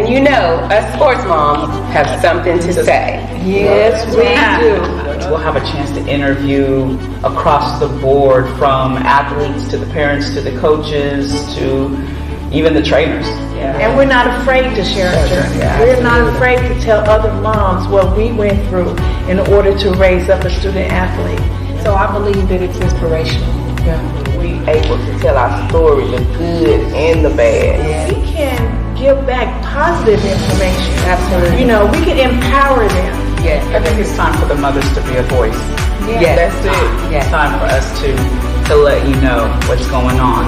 And you know, us sports moms have something to say. Yes, we do. We'll have a chance to interview across the board, from athletes to the parents to the coaches to even the trainers. And we're not afraid to share our journey. We're not afraid to tell other moms what we went through in order to raise up a student athlete. So I believe that it's inspirational. We able to tell our story, the good and the bad. We can give back positive information. Absolutely. You know, we can empower them. Yes, I think it's time for the mothers to be a voice. Yes. That's it. It's time for us to let you know what's going on.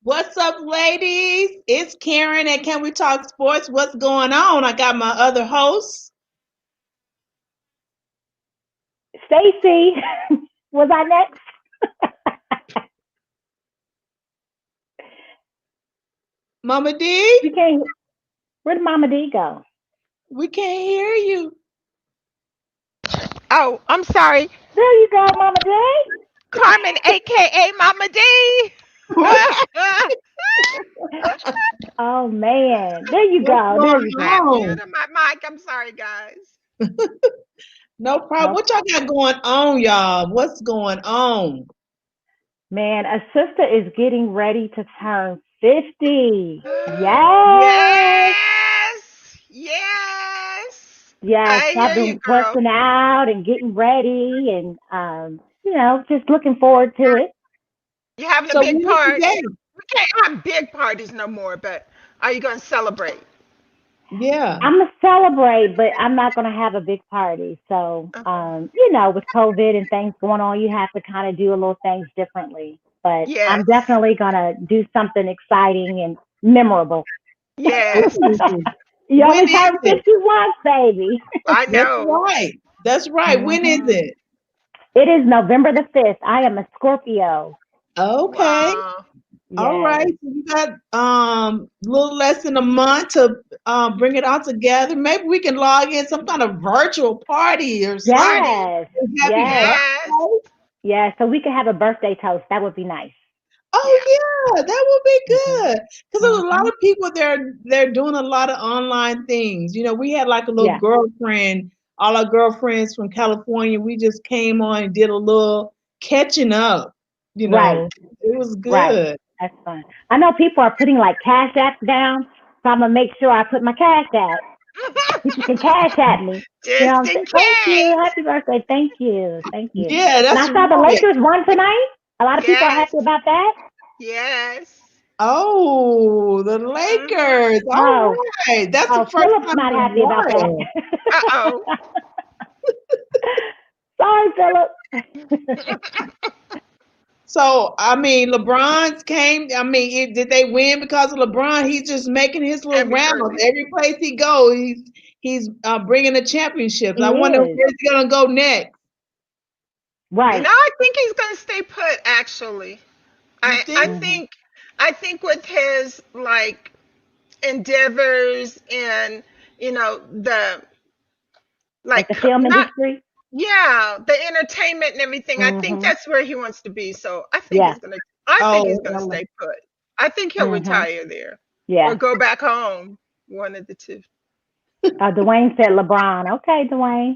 What's up, ladies? It's Karen at Can We Talk Sports. What's going on? I got my other host. Stacy, was I next? Mama D? You can't. Where'd Mama D go? We can't hear you. Oh, I'm sorry. There you go, Mama D. Carmen, a.k.a. Mama D. Oh, man. There you go. There you go. Muted my mic. I'm sorry, guys. No problem. What y'all got going on, y'all? What's going on? Man, a sister is getting ready to turn 50. Yes. Yes. I've been working out and getting ready and, just looking forward to it. You having a big party? We can't have big parties no more, but are you going to celebrate? Yeah. I'm going to celebrate, but I'm not going to have a big party. So, with COVID and things going on, you have to kind of do a little things differently. But I'm definitely going to do something exciting and memorable. Yes. You only turn 50 once, baby. I know. That's right. When is it? It is November the 5th. I am a Scorpio. Okay. Wow. Yes. All right. So you got a little less than a month to bring it all together. Maybe we can log in some kind of virtual party or something. Yes. So we could have a birthday toast. That would be nice. Oh yeah, that would be good. Because there's a lot of people they're doing a lot of online things. You know, we had like a little girlfriend, all our girlfriends from California. We just came on and did a little catching up. You know, it was good. Right. That's fun. I know people are putting like cash apps down, so I'm gonna make sure I put my cash app. People can cash at me. Just in case. Thank you. Happy birthday. Thank you. Yeah, that's and I saw the Lakers won tonight. A lot of people are happy about that. Yes. Oh, the Lakers. All right. That's the first Philip's time not happy about that. Uh-oh. Sorry, Philip. So, I mean, LeBron's came. I mean, did they win because of LeBron? He's just making his little rounds. Every place he goes, he's bringing the championships. I wonder where he's going to go next. Right. No, I think he's going to stay put, actually. I think with his, like, endeavors and, the film industry? Yeah, the entertainment and everything. I think that's where he wants to be. So I think he's gonna stay put. I think he'll retire there. Yeah. Or go back home. One of the two. Dwayne said LeBron. Okay, Dwayne.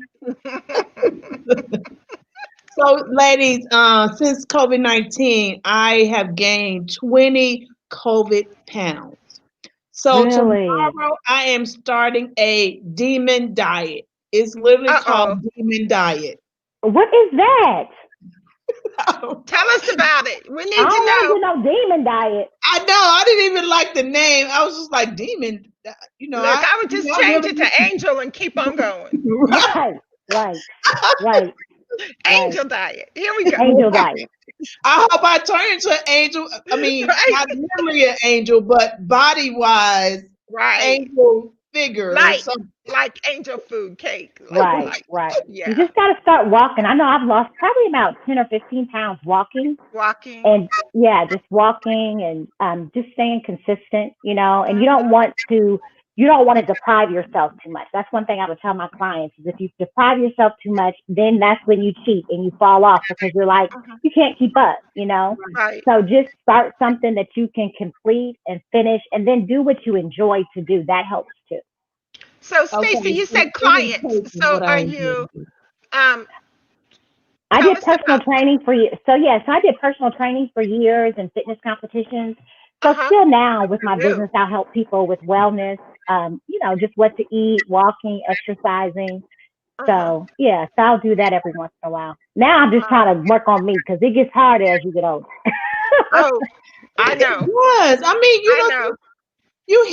So, ladies, since COVID-19, I have gained 20 COVID pounds. So tomorrow I am starting a demon diet. It's literally called Demon Diet. What is that? Tell us about it. We need to know. I don't know Demon Diet. I know. I didn't even like the name. I was just like, Demon. Look, I would just change it to Angel and keep on going. Right. Angel Diet. Here we go. Angel Diet. I hope I turn into an angel. I mean, not literally an angel, but body-wise, angel figure or Like something. like angel food cake. Right. Yeah. You just got to start walking. I know I've lost probably about 10 or 15 pounds walking. Walking. And yeah, just walking and just staying consistent, and you don't want to deprive yourself too much. That's one thing I would tell my clients is if you deprive yourself too much, then that's when you cheat and you fall off because you're like, you can't keep up, Right. So just start something that you can complete and finish and then do what you enjoy to do. That helps too. So Stacey, you said clients. So are you I did personal training for years. So I did personal training for years and fitness competitions. So still now with my business, I'll help people with wellness, just what to eat, walking, exercising. So so I'll do that every once in a while. Now I'm just trying to work on me because it gets harder as you get older. Oh, I know. Yes, I mean, you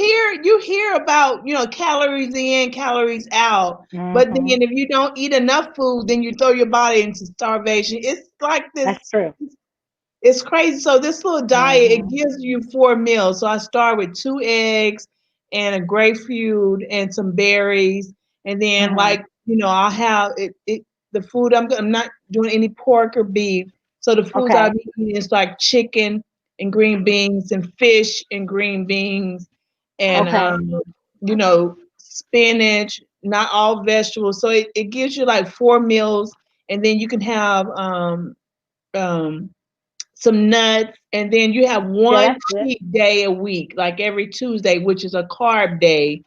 hear about calories in, calories out, but then if you don't eat enough food, then you throw your body into starvation. It's like this. That's true. It's crazy. So this little diet, it gives you 4 meals. So I start with 2 eggs and a grapefruit and some berries, and then I'll have it. The food I'm not doing any pork or beef. So the foods I'll be eating is like chicken and green beans and fish and green beans and spinach, not all vegetables. So it gives you like 4 meals, and then you can have some nuts, and then you have one cheat day a week, like every Tuesday, which is a carb day.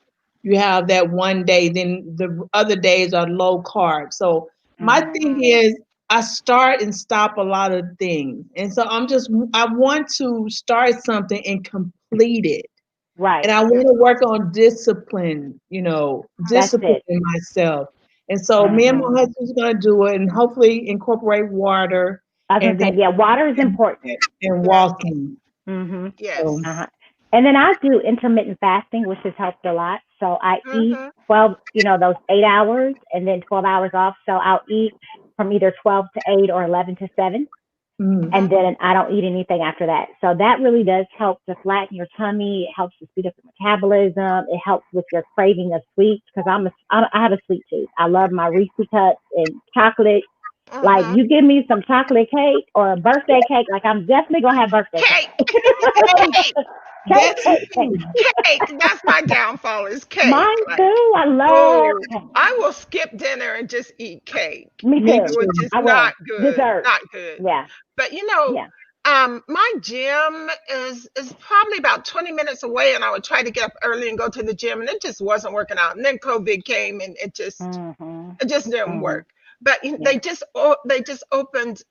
You have that one day, then the other days are low carb. So my thing is I start and stop a lot of things. And so I want to start something and complete it. Right. And I want to work on discipline, discipline myself. And so me and my husband's going to do it and hopefully incorporate water. I was going to say, water is important. And walking. Yes. And then I do intermittent fasting, which has helped a lot. So I eat 12, those 8 hours and then 12 hours off. So I'll eat from either 12 to 8 or 11 to 7. And then I don't eat anything after that. So that really does help to flatten your tummy. It helps to speed up your metabolism. It helps with your craving of sweets because I have a sweet tooth. I love my Reese cups and chocolate. Like you give me some chocolate cake or a birthday cake, like I'm definitely gonna have birthday cake. Cake. That's my downfall is cake. Mine too. I love cake. I will skip dinner and just eat cake. Me too. Which is not good. Dessert. Not good. Yeah. But my gym is probably about 20 minutes away, and I would try to get up early and go to the gym, and it just wasn't working out. And then COVID came, and it just didn't work. But they just opened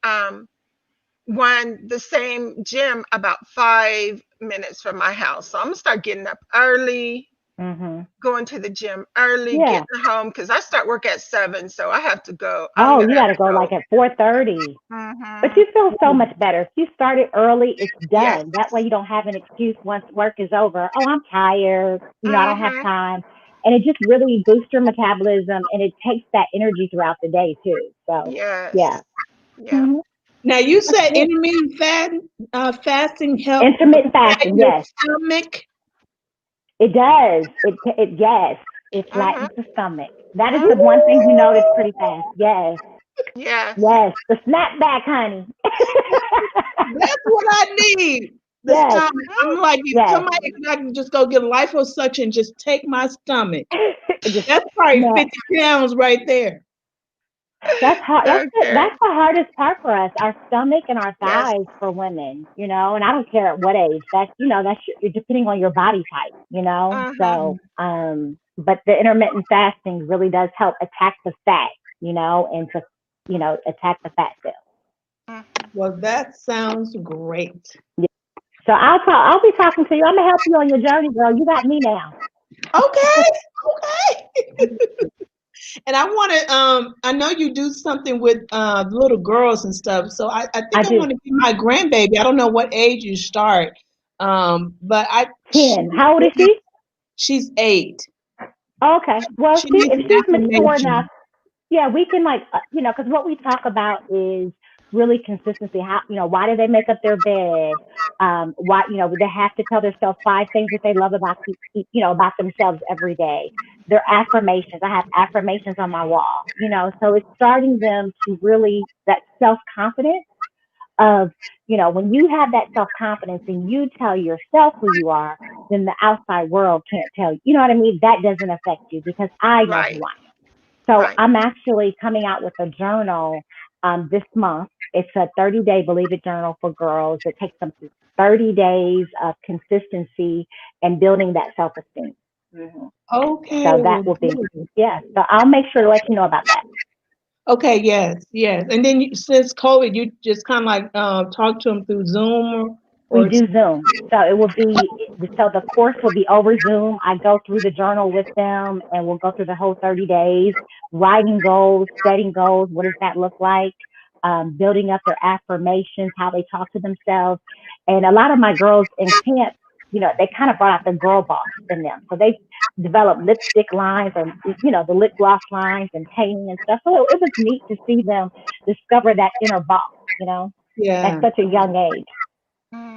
the same gym about 5 minutes from my house. So I'm gonna start getting up early, going to the gym early, getting home because I start work at 7, so I have to go. Oh, you gotta go like at 4:30. But you feel so much better if you started early. It's done. Yes. That way you don't have an excuse once work is over. Oh, I'm tired. I don't have time. And it just really boosts your metabolism, and it takes that energy throughout the day too. So Now you said intermittent fasting helps. Intermittent fasting, yes. Stomach. It does. It flattens the stomach. That is the one thing you notice pretty fast. Yes. The snapback, honey. That's what I need. Stomach. I'm like, if somebody can just go get a liposuction and just take my stomach. That's probably 50 pounds right there. That's hard. That's the hardest part for us. Our stomach and our thighs for women, and I don't care at what age. That's depending on your body type, So, but the intermittent fasting really does help attack the fat, and to, attack the fat cells. Well, that sounds great. Yeah. So I'll be talking to you. I'm gonna help you on your journey, girl. You got me now. Okay. And I want to. I know you do something with little girls and stuff. So I think I want to be my grandbaby. I don't know what age you start. But 10. How old is she? She's 8. Okay. Well, if she's mature enough, we can because what we talk about is really consistency. How why do they make up their bed? Why, they have to tell themselves 5 things that they love about about themselves every day. Their affirmations. I have affirmations on my wall. So it's starting them to really that self-confidence of, when you have that self-confidence and you tell yourself who you are, then the outside world can't tell you. You know what I mean? That doesn't affect you because I know who Right. I am. So Right. I'm actually coming out with a journal this month. It's a 30-day Believe It journal for girls. It takes them through 30 days of consistency and building that self-esteem. Okay. So that will be, So I'll make sure to let you know about that. Okay. Yes. Yes. And then since COVID, you just kind of like talk to them through Zoom We or do Zoom. So it will be, so the course will be over Zoom. I go through the journal with them and we'll go through the whole 30 days, writing goals, setting goals. What does that look like? Building up their affirmations, how they talk to themselves. And a lot of my girls in camp, they kind of brought out the girl boss in them. So they developed lipstick lines or, the lip gloss lines and painting and stuff. So it was neat to see them discover that inner boss, yeah. at such a young age.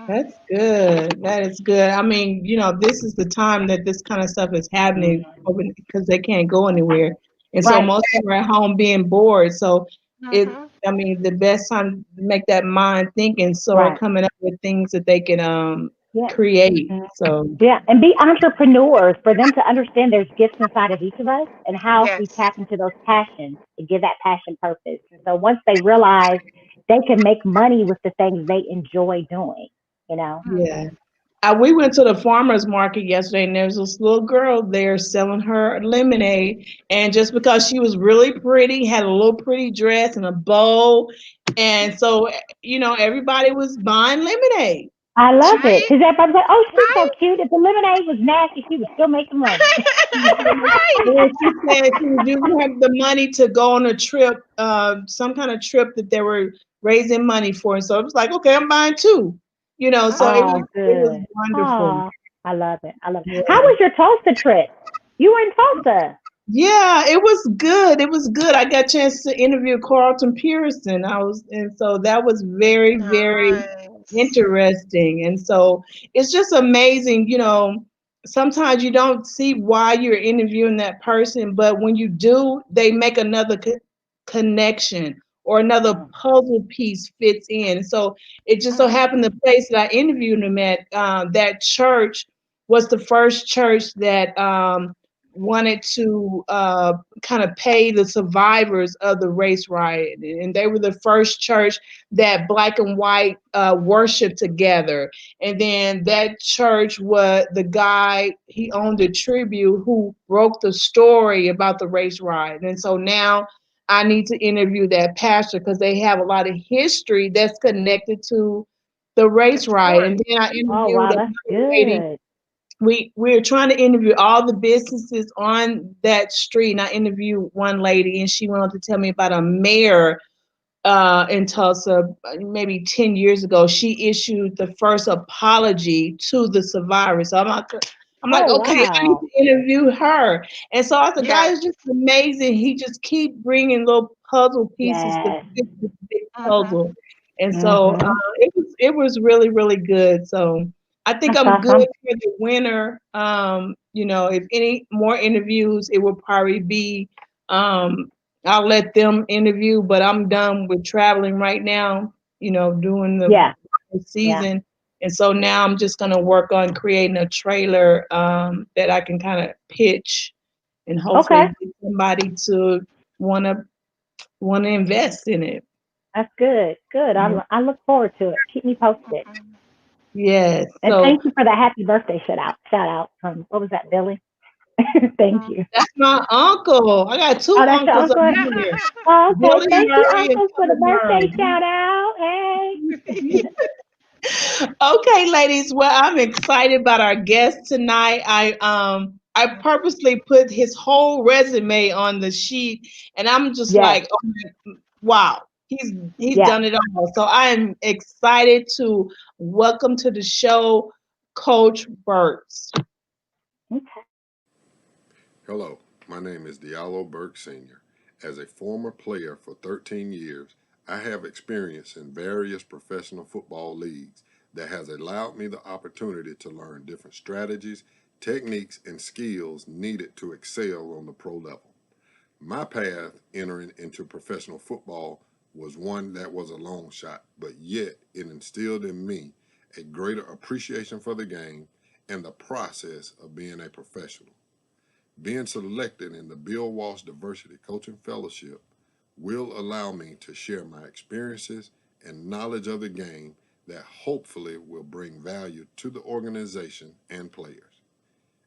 That's good. That is good. I mean, this is the time that this kind of stuff is happening because they can't go anywhere. And so most of them are at home being bored. So the best time to make that mind think and start coming up with things that they can create. So and be entrepreneurs for them to understand there's gifts inside of each of us and how we tap into those passions and give that passion purpose. So once they realize they can make money with the things they enjoy doing, Yeah. We went to the farmer's market yesterday, and there's this little girl there selling her lemonade. And just because she was really pretty, had a little pretty dress and a bow, and so everybody was buying lemonade. I love it because everybody's like, "Oh, she's so cute." If the lemonade was nasty, she was still making money. Well, she said she didn't have the money to go on a trip, some kind of trip that they were raising money for. And so it was like, okay, I'm buying two. So it was wonderful. I love it. I love it. Yeah. How was your Tulsa trip? You were in Tulsa. Yeah, it was good. It was good. I got a chance to interview Carlton Pearson. And so that was very, very interesting. And so it's just amazing, sometimes you don't see why you're interviewing that person, but when you do, they make another connection or another puzzle piece fits in. So it just so happened the place that I interviewed him at, that church was the first church that wanted to kind of pay the survivors of the race riot. And they were the first church that black and white worshiped together. And then that church was the guy, he owned a Tribune who broke the story about the race riot. And so now I need to interview that pastor because they have a lot of history that's connected to the race riot. And then I interviewed another lady. We're trying to interview all the businesses on that street. And I interviewed one lady, and she went on to tell me about a mayor in Tulsa, maybe 10 years ago. She issued the first apology to the survivors. So I'm like, okay, wow. I need to interview her. And so I said, guy is just amazing. He just keep bringing little puzzle pieces to fit this big puzzle. And so it was really, really good. So I think I'm good for the winter. If any more interviews, it will probably be, I'll let them interview, but I'm done with traveling right now, doing the season. Yeah. And so now I'm just going to work on creating a trailer that I can kind of pitch and hopefully get somebody to want to invest in it. That's good. Good. I look forward to it. Keep me posted. Yes. And thank you for that happy birthday shout out from, what was that, Billy? Thank you. That's my uncle. I got two uncles up here. Oh, okay. Thank you, Uncle, for the birthday shout out. Hey. Okay, ladies. Well, I'm excited about our guest tonight. I purposely put his whole resume on the sheet, and I'm just like, oh, wow, he's done it all. So I am excited to welcome to the show, Coach Burks. Okay. Hello, my name is Dialleo Burks Sr. As a former player for 13 years, I have experience in various professional football leagues. that has allowed me the opportunity to learn different strategies, techniques, and skills needed to excel on the pro level. My path entering into professional football was one that was a long shot, but yet it instilled in me a greater appreciation for the game and the process of being a professional. Being selected in the Bill Walsh Diversity Coaching Fellowship will allow me to share my experiences and knowledge of the game that hopefully will bring value to the organization and players.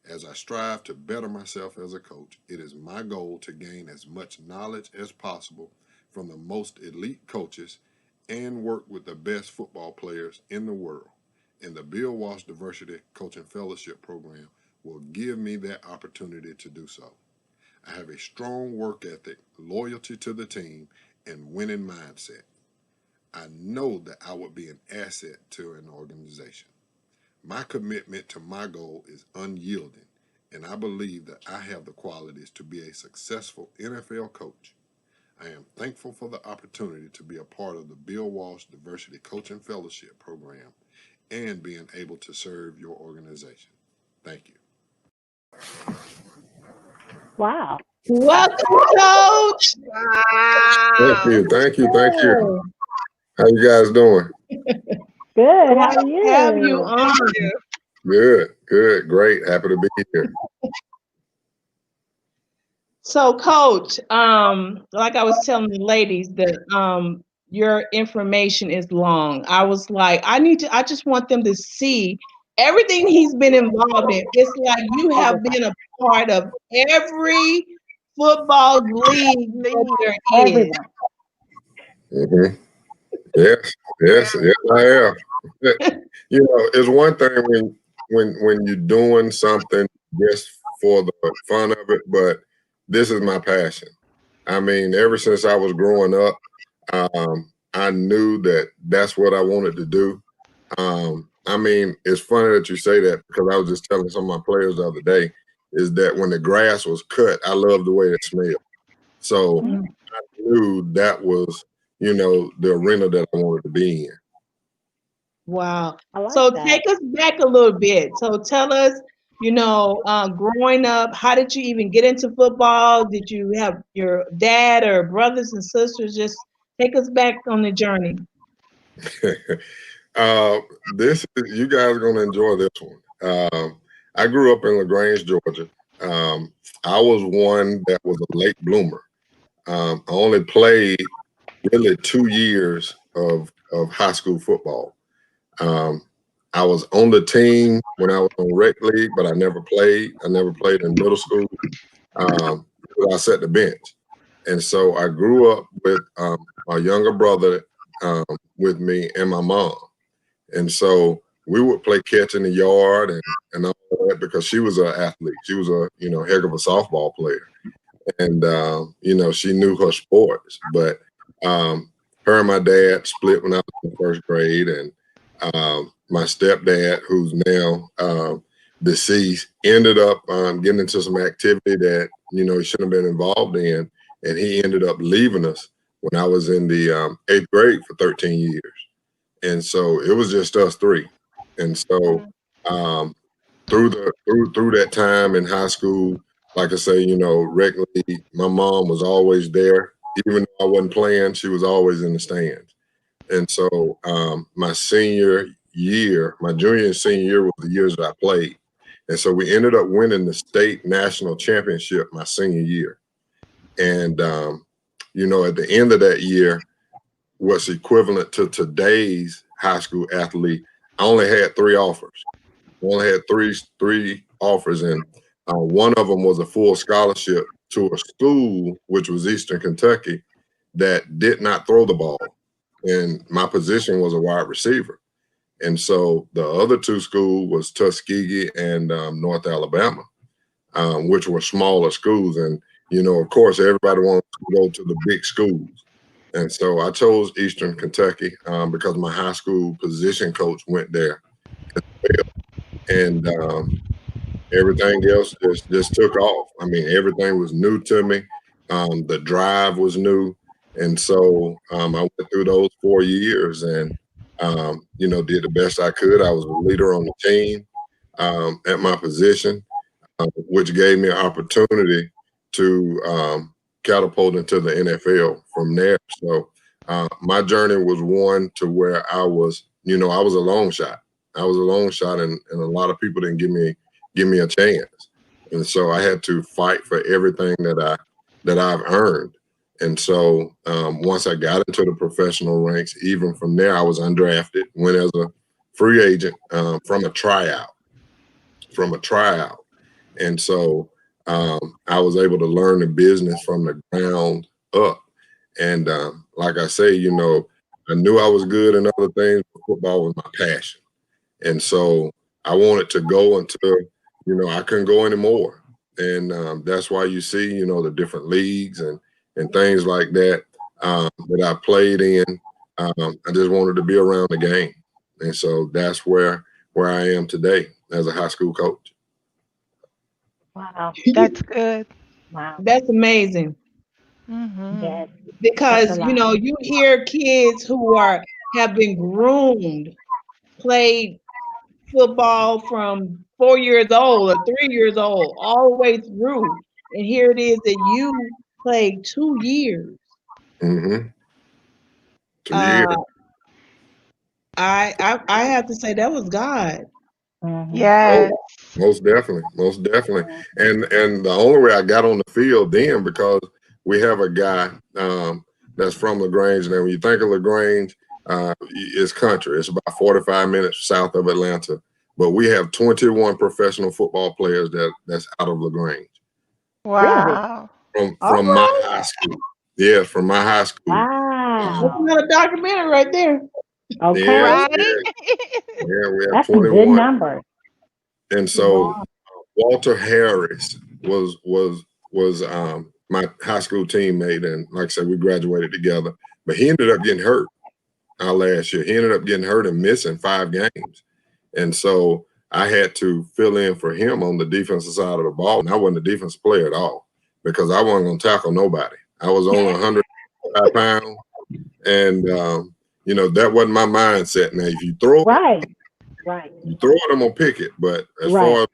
As I strive to better myself as a coach, it is my goal to gain as much knowledge as possible from the most elite coaches and work with the best football players in the world. And the Bill Walsh Diversity Coaching Fellowship Program will give me that opportunity to do so. I have a strong work ethic, loyalty to the team, and winning mindset. I know that I would be an asset to an organization. My commitment to my goal is unyielding, and I believe that I have the qualities to be a successful NFL coach. I am thankful for the opportunity to be a part of the Bill Walsh Diversity Coaching Fellowship Program and being able to serve your organization. Thank you. Wow. Welcome, Coach. Thank you. Thank you. Thank you. How you guys doing? Good. How are you? Have you on? Good. Good. Great. Happy to be here. So, Coach, like I was telling the ladies that your information is long. I was like, I just want them to see everything he's been involved in. It's like you have been a part of every football league that there is. Mm-hmm. Yes, I have. You know, it's one thing when you're doing something just for the fun of it, but this is my passion. I mean, ever since I was growing up, I knew that that's what I wanted to do. I mean, it's funny that you say that because I was just telling some of my players the other day is that when the grass was cut, I loved the way it smelled. So I knew that was, you know, the arena that I wanted to be in. Wow. Like so that. Take us back a little bit. So tell us, you know, growing up, how did you even get into football? Did you have your dad or brothers and sisters? Just take us back on the journey. You guys are going to enjoy this one. I grew up in Lagrange, Georgia. I was one that was a late bloomer. I only played really 2 years of high school football. I was on the team when I was on rec league, but I never played. I never played in middle school. I sat the bench. And so I grew up with my younger brother with me and my mom. And so we would play catch in the yard and all that because she was an athlete. She was a, you know, heck of a softball player. And, you know, she knew her sports. But her and my dad split when I was in first grade. And my stepdad, who's now deceased, ended up getting into some activity that, you know, he shouldn't have been involved in. And he ended up leaving us when I was in the 8th grade for 13 years. And so it was just us three. And so through that time in high school, like I say, you know, rec league, my mom was always there. Even though I wasn't playing, she was always in the stands. And so my senior year, my junior and senior year was the years that I played. And so we ended up winning the state national championship my senior year. And, you know, at the end of that year, what's equivalent to today's high school athlete, I only had 3 offers. I only had three offers, and one of them was a full scholarship to a school, which was Eastern Kentucky, that did not throw the ball. And my position was a wide receiver. And so the other 2 schools was Tuskegee and North Alabama, which were smaller schools. And, you know, of course, everybody wants to go to the big schools. And so I chose Eastern Kentucky because my high school position coach went there as well. And everything else just took off. I mean, everything was new to me. The drive was new. And so I went through those 4 years and you know, did the best I could. I was a leader on the team at my position, which gave me an opportunity to catapult into the NFL from there. So my journey was one to where I was, you know, I was a long shot. I was a long shot, and a lot of people didn't give me a chance. And so I had to fight for everything that I've earned. And so once I got into the professional ranks, even from there, I was undrafted, went as a free agent from a tryout. And so I was able to learn the business from the ground up. And like I say, you know, I knew I was good in other things, but football was my passion. And so I wanted to go until, you know, I couldn't go anymore. And that's why you see, you know, the different leagues and things like that that I played in. I just wanted to be around the game. And so that's where I am today as a high school coach. Wow. That's good. Wow. That's amazing. Yes. Because, you know, you hear kids who have been groomed, played football from 4 years old or 3 years old, all the way through. And here it is that you played 2 years. 2 years. I have to say that was God. Yes. Most definitely. And the only way I got on the field then, because we have a guy that's from Lagrange. Now, when you think of Lagrange, it's country. It's about 45 minutes south of Atlanta. But we have 21 professional football players that's out of Lagrange. Wow. From my high school. Yeah, from my high school. Wow. That's another documentary right there. Okay. Yeah, Right? yeah, we have That's some 21. good numbers. And so Walter Harris was my high school teammate, and like I said, we graduated together. But he ended up getting hurt last year. He ended up getting hurt and missing 5 games. And so I had to fill in for him on the defensive side of the ball. And I wasn't a defensive player at all because I wasn't going to tackle nobody. I was only 105 pounds. And, you know, that wasn't my mindset. Now, if you throw it, you throw it, I'm going to pick it. But as far as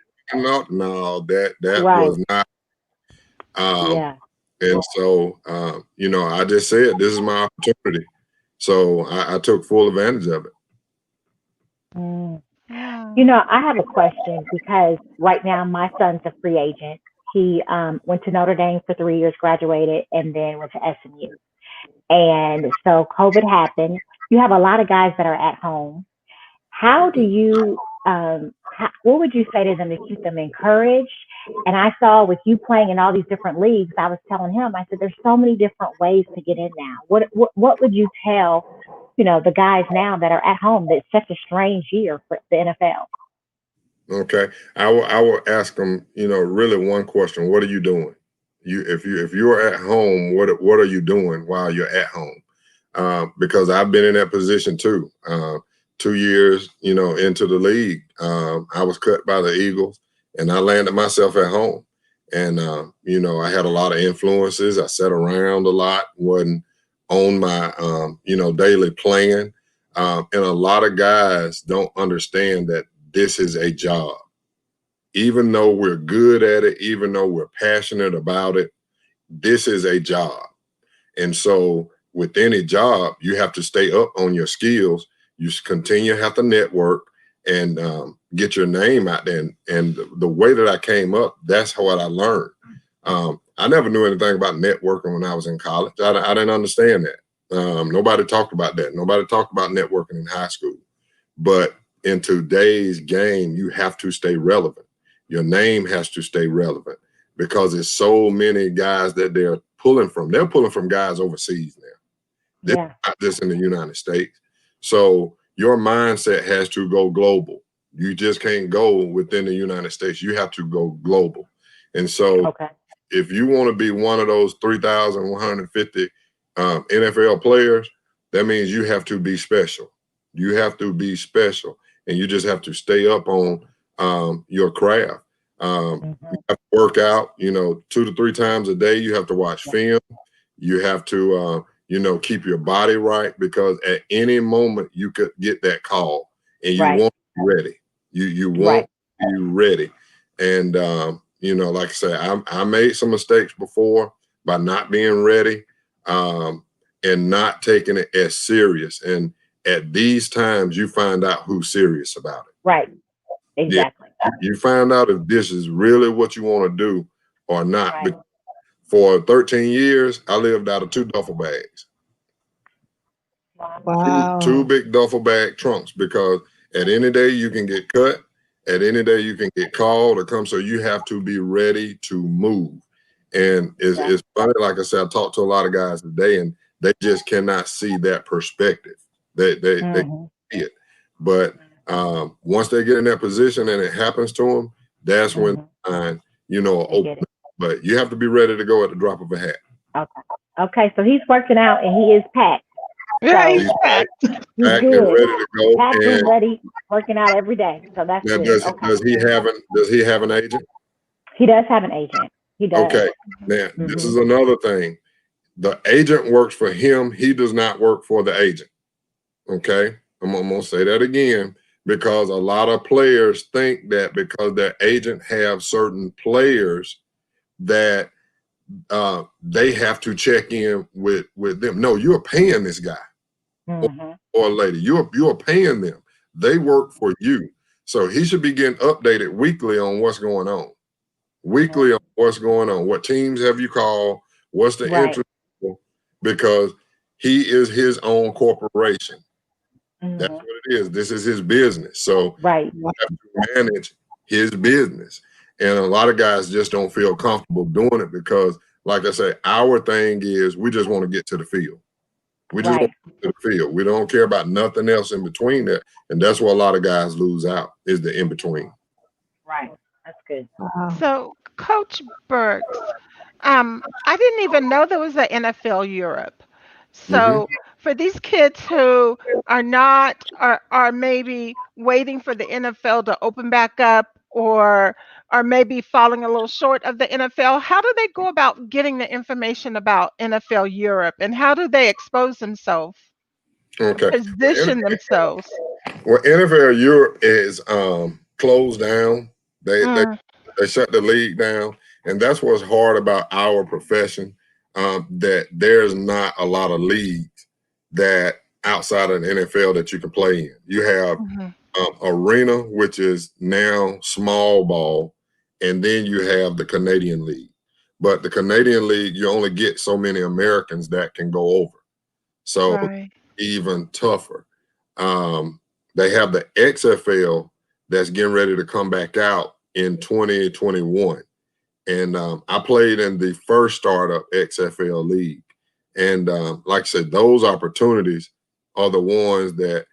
no, that was not. And so, you know, I just said, this is my opportunity. So I took full advantage of it. You know, I have a question because right now my son's a free agent. He went to Notre Dame for 3 years, graduated, and then went to SMU. And so COVID happened. You have a lot of guys that are at home. How do you, what would you say to them to keep them encouraged? And I saw with you playing in all these different leagues, I was telling him, I said, there's so many different ways to get in now. What would you tell, you know, the guys now that are at home? That's such a strange year for the NFL. Okay, I will ask them, you know, really one question: what are you doing? If you're at home, what are you doing while you're at home? Because I've been in that position too. 2 years, you know, into the league, I was cut by the Eagles, and I landed myself at home. And you know, I had a lot of influences. I sat around a lot, wasn't on my you know, daily plan. And a lot of guys don't understand that this is a job. Even though we're good at it, even though we're passionate about it, this is a job. And so with any job, you have to stay up on your skills. You continue to have to network and get your name out there. And the way that I came up, that's what I learned. I never knew anything about networking when I was in college. I didn't understand that. Nobody talked about that. Nobody talked about networking in high school. But in today's game, you have to stay relevant. Your name has to stay relevant because there's so many guys that they're pulling from. They're pulling from guys overseas now. They're not just in the United States. So your mindset has to go global. You just can't go within the United States. You have to go global. And so if you want to be one of those 3,150 NFL players, that means you have to be special. You have to be special, and you just have to stay up on your craft. You have to work out, you know, 2 to 3 times a day. You have to watch film. You have to, keep your body right, because at any moment you could get that call and you won't be ready. You won't be ready. And, like I say, I made some mistakes before by not being ready and not taking it as serious. And at these times, you find out who's serious about it. Right. Exactly. Yeah, you find out if this is really what you want to do or not. Right. For 13 years, I lived out of 2 duffel bags. Wow. Two big duffel bag trunks, because at any day you can get cut, at any day you can get called or come, so you have to be ready to move. And it's funny, like I said, I talked to a lot of guys today, and they just cannot see that perspective. They see it. But once they get in that position and it happens to them, that's when open. But you have to be ready to go at the drop of a hat. Okay, so he's working out and he is packed. Yeah, so he's packed. He's Packed good. and ready to go. Packed and ready, working out every day. So that's now, good. does he have an agent? He does have an agent. He does. Okay. Now, this is another thing. The agent works for him. He does not work for the agent. Okay. I'm going to say that again, because a lot of players think that because their agent have certain players that they have to check in with them. No, you're paying this guy or lady. You're paying them. They work for you. So he should be getting updated weekly on what's going on. Weekly on what's going on. What teams have you called? What's the interest? Because he is his own corporation. That's what it is. This is his business. So you have to manage his business. And a lot of guys just don't feel comfortable doing it because, like I say, our thing is we just want to get to the field. We just want to get to the field. We don't care about nothing else in between that. And that's where a lot of guys lose out, is the in-between. Right. That's good. So, Coach Burks, I didn't even know there was an NFL Europe. So for these kids who are not, are maybe waiting for the NFL to open back up, or are maybe falling a little short of the NFL, how do they go about getting the information about NFL Europe, and how do they expose themselves, position themselves? Well, NFL Europe is closed down. They shut the league down, and that's what's hard about our profession. That there's not a lot of leagues that outside of the NFL that you can play in. You have arena, which is now small ball, and then you have the Canadian League. But the Canadian League, you only get so many Americans that can go over. So even tougher. They have the XFL that's getting ready to come back out in 2021. And I played in the first startup XFL league. And like I said, those opportunities are the ones that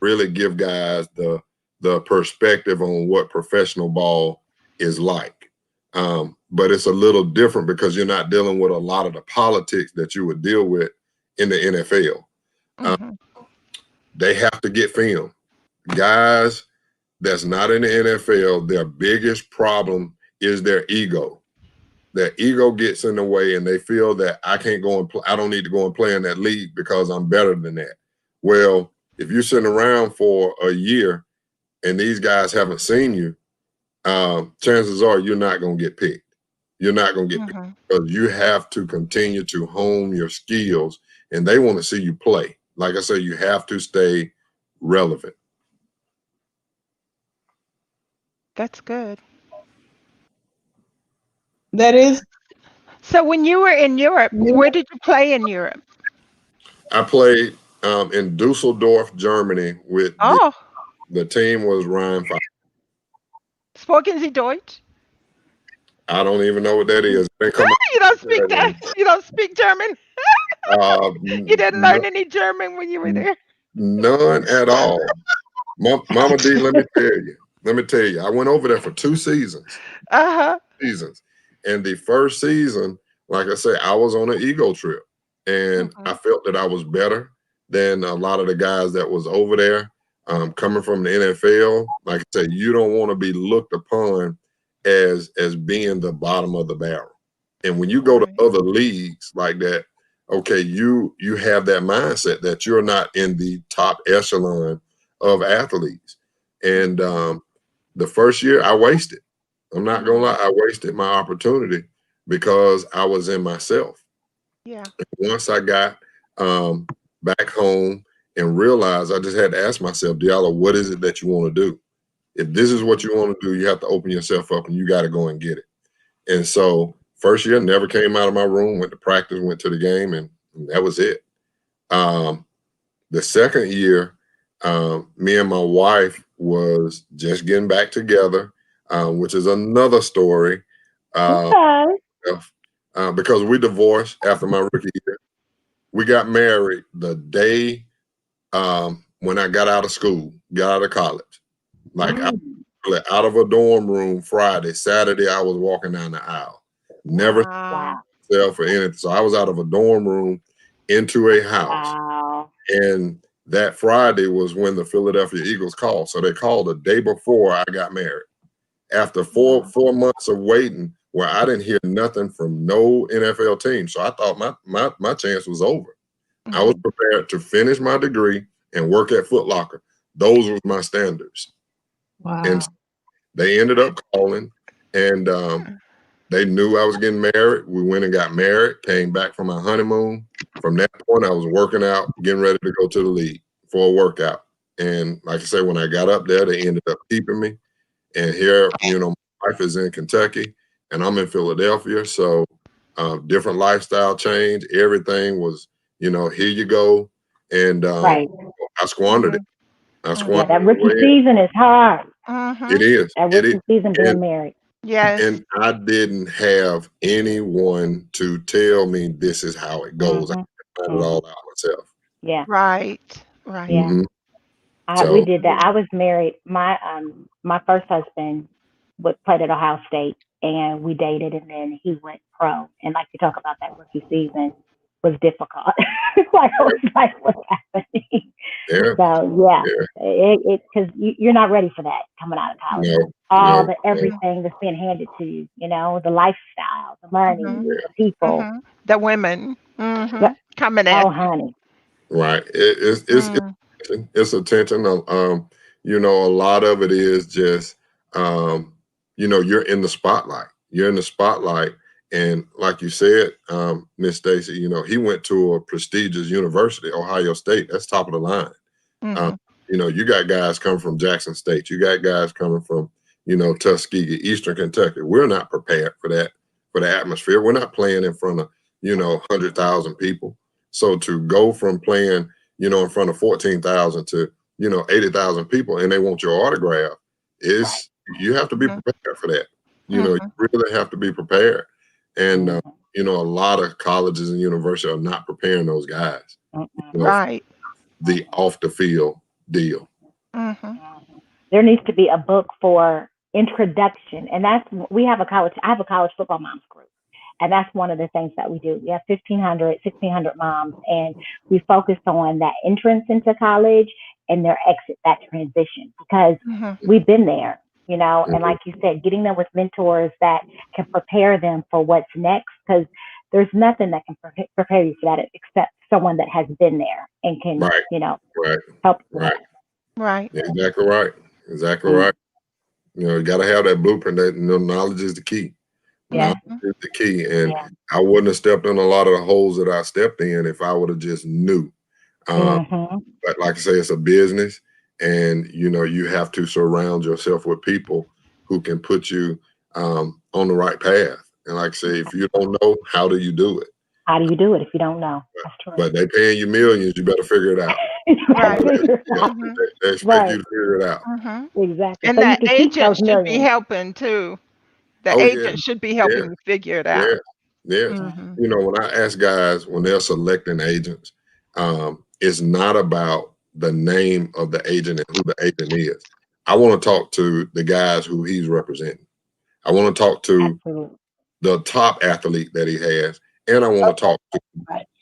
really give guys the perspective on what professional ball is like. But it's a little different because you're not dealing with a lot of the politics that you would deal with in the NFL. They have to get film. Guys that's not in the NFL, their biggest problem is their ego. Their ego gets in the way, and they feel that I can't go and play. I don't need to go and play in that league because I'm better than that. Well, if you're sitting around for a year and these guys haven't seen you, chances are you're not going to get picked. You're not going to get picked because you have to continue to hone your skills, and they want to see you play. Like I said, you have to stay relevant. That's good. That is. So when you were in Europe, where did you play in Europe? I played in Dusseldorf, Germany with the team was Rhein. Sprechen Sie Deutsch? I don't even know what that is. You don't speak that. You don't speak German. You didn't learn any German when you were there. None at all. Mama D, let me tell you. I went over there for 2 seasons. Seasons. And the first season, like I say, I was on an ego trip, and I felt that I was better than a lot of the guys that was over there. Coming from the NFL, like I said, you don't want to be looked upon as being the bottom of the barrel. And when you go to other leagues like that, okay, you have that mindset that you're not in the top echelon of athletes. And the first year I wasted. I'm not gonna lie, I wasted my opportunity because I was in myself. Yeah. Once I got back home and realized, I just had to ask myself, Diallo, what is it that you want to do? If this is what you want to do, you have to open yourself up and you got to go and get it. And so first year, never came out of my room, went to practice, went to the game, and that was it. The second year, me and my wife was just getting back together, which is another story. Because we divorced after my rookie year. We got married the day when I got out of school, got out of college. Like out of a dorm room Friday, Saturday, I was walking down the aisle. Never sell for anything. So I was out of a dorm room into a house. Wow. And that Friday was when the Philadelphia Eagles called. So they called the day before I got married. After four months of waiting, where I didn't hear nothing from no NFL team. So I thought my chance was over. I was prepared to finish my degree and work at Foot Locker. Those were my standards. Wow. And they ended up calling, and they knew I was getting married. We went and got married, came back from my honeymoon. From that point, I was working out, getting ready to go to the league for a workout. And like I said, when I got up there, they ended up keeping me. And here, my wife is in Kentucky and I'm in Philadelphia. So different lifestyle change. Everything was, here you go. And I squandered it. That rookie season is hard. It is. That rookie season being married. Yes. And I didn't have anyone to tell me this is how it goes. I had to find it all out myself. Yeah. Right. Yeah. We did that. I was married. My first husband played at Ohio State, and we dated, and then he went pro. And like you talk about, that rookie season was difficult. Like, I was like, what's happening? Yeah. So because you're not ready for that coming out of college. Everything that's being handed to you, the lifestyle, the money, the people, the women coming in. Oh, honey. Right. It's attention. A lot of it is just, you're in the spotlight. You're in the spotlight. And like you said, Miss Stacy, he went to a prestigious university, Ohio State. That's top of the line. You got guys coming from Jackson State. You got guys coming from, Tuskegee, Eastern Kentucky. We're not prepared for that, for the atmosphere. We're not playing in front of, 100,000 people. So to go from playing, in front of 14,000 to, 80,000 people, and they want your autograph, you have to be prepared for that. You really have to be prepared. And, a lot of colleges and universities are not preparing those guys. Right. The off the field deal. There needs to be a book for introduction. And I have a college football moms group. And that's one of the things that we do. We have 1,600 moms, and we focus on that entrance into college and their exit, that transition, because we've been there, and like you said, getting them with mentors that can prepare them for what's next, because there's nothing that can prepare you for that except someone that has been there and can, help. Right. Exactly right. Exactly right. You got to have that blueprint. That knowledge is the key. Yeah. Is the key. And I wouldn't have stepped in a lot of the holes that I stepped in if I would have just knew. But like I say, it's a business, and you have to surround yourself with people who can put you on the right path. And like I say, if you don't know, how do you do it? How do you do it if you don't know? That's true. But they paying you millions, you better figure it out. They expect you to figure it out. Exactly. And so that agent should be helping too. The agent should be helping you figure it out. When I ask guys when they're selecting agents, it's not about the name of the agent and who the agent is. I want to talk to the guys who he's representing. I want to talk to the top athlete that he has, and I want to talk to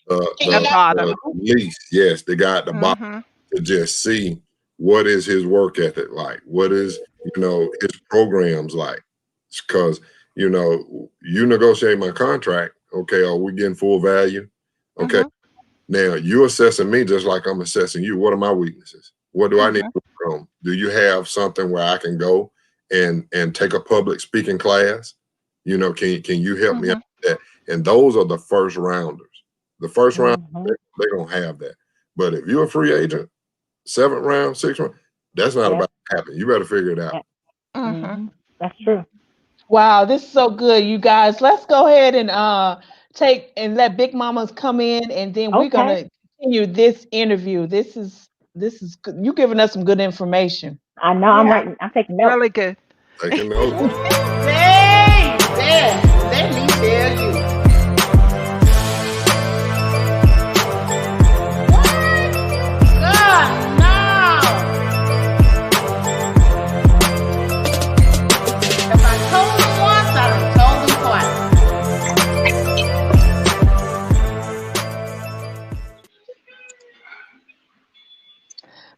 the least, the guy at the bottom, to just see what is his work ethic like, what is his programs like, because you negotiate my contract. Okay, are we getting full value? Okay. Now you're assessing me just like I'm assessing you. What are my weaknesses? What do I need to work on? Do you have something where I can go and take a public speaking class? You know, can you help me out with that? And those are the first rounders. The first round, they don't have that. But if you're a free agent, 7th round, 6th round, that's not about to happen. You better figure it out. That's true. Wow, this is so good, you guys. Let's go ahead and take and let Big Mamas come in, and then we're gonna continue this interview. This is good. You giving us some good information. I know. I'm writing. I'm taking notes. Really good. Taking notes. Let me tell you.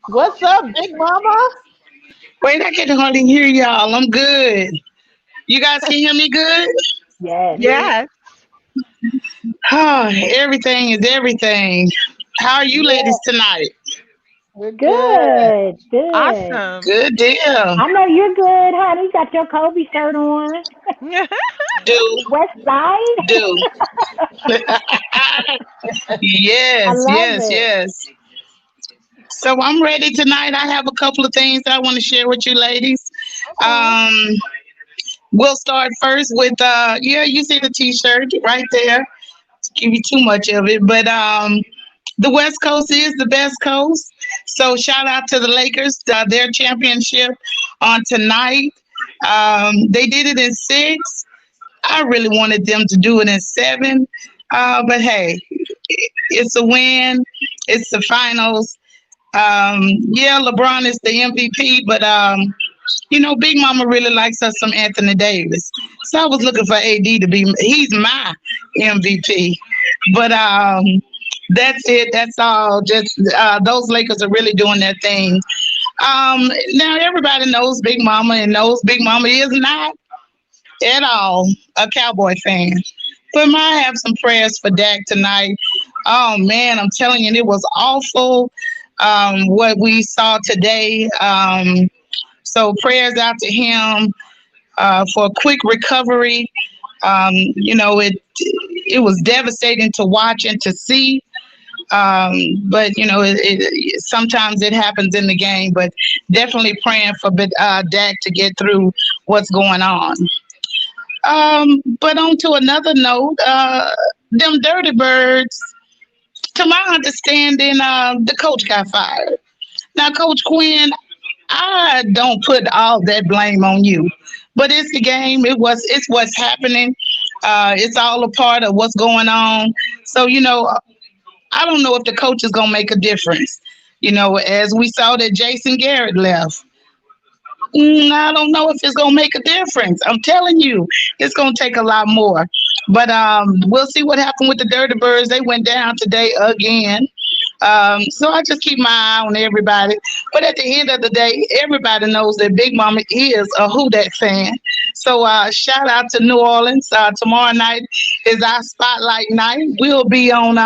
What's up, Big Mama? Wait, I can hardly hear y'all. I'm good. You guys can hear me good? Yes. Yes. Oh, everything is everything. How are you ladies tonight? We're Good. Good. Awesome. Good deal. I know you're good, honey. You got your Kobe shirt on. Do. West Side. Do. Yes, yes, it. yes. So I'm ready tonight. I have a couple of things I want to share with you ladies. We'll start first with you see the t-shirt right there. Give you too much of it, but the West Coast is the best coast. So shout out to the Lakers, their championship on tonight. They did it in 6. I really wanted them to do it in 7, but hey, it's a win. It's the finals. LeBron is the MVP, but Big Mama really likes us some Anthony Davis. So I was looking for AD to be, he's my MVP. But that's it. That's all. Just those Lakers are really doing their thing. Now everybody knows Big Mama and knows Big Mama is not at all a Cowboy fan. But I have some prayers for Dak tonight. Oh man, I'm telling you, it was awful. What we saw today. So prayers out to him for a quick recovery. It was devastating to watch and to see. But sometimes it happens in the game. But definitely praying for Dak to get through what's going on. But on to another note, them Dirty Birds. To my understanding, the coach got fired. Now, Coach Quinn, I don't put all that blame on you, but it's the game. It's what's happening. It's all a part of what's going on. So, I don't know if the coach is going to make a difference. As we saw that Jason Garrett left. I don't know if it's going to make a difference. I'm telling you, it's going to take a lot more. But we'll see what happened with the Dirty Birds. They went down today again. So I just keep my eye on everybody. But at the end of the day, everybody knows that Big Mama is a Who Dat fan. So shout out to New Orleans. Tomorrow night is our spotlight night. We'll be on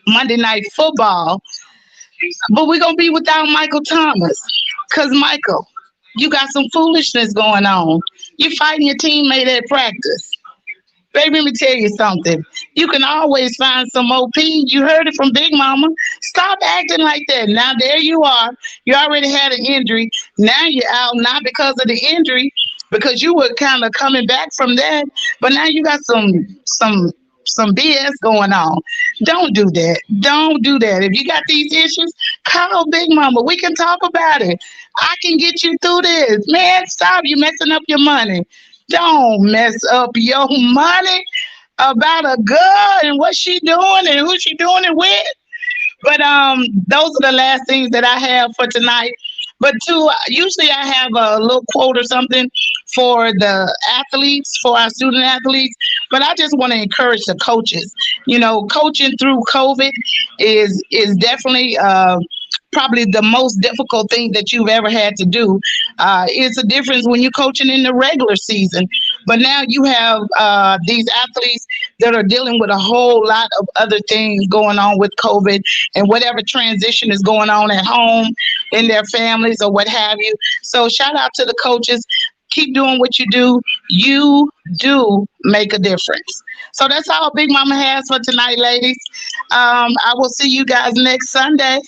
Monday Night Football. But we're going to be without Michael Thomas. Because, Michael, you got some foolishness going on. You're fighting your teammate at practice. Baby, let me tell you something. You can always find some OP. You heard it from Big Mama. Stop acting like that. Now, there you are. You already had an injury. Now you're out, not because of the injury, because you were kind of coming back from that. But now you got some BS going on. Don't do that. Don't do that. If you got these issues, call Big Mama. We can talk about it. I can get you through this. Man, stop. You messing up your money. Don't mess up your money about a girl and what she doing and who she doing it with. But those are the last things that I have for tonight. But usually I have a little quote or something for the athletes, for our student athletes. But I just want to encourage the coaches. Coaching through COVID is definitely probably the most difficult thing that you've ever had to do. It's a difference when you're coaching in the regular season. But now you have these athletes that are dealing with a whole lot of other things going on with COVID and whatever transition is going on at home in their families or what have you. So shout out to the coaches. Keep doing what you do. You do make a difference. So that's all Big Mama has for tonight, ladies. I will see you guys next Sunday.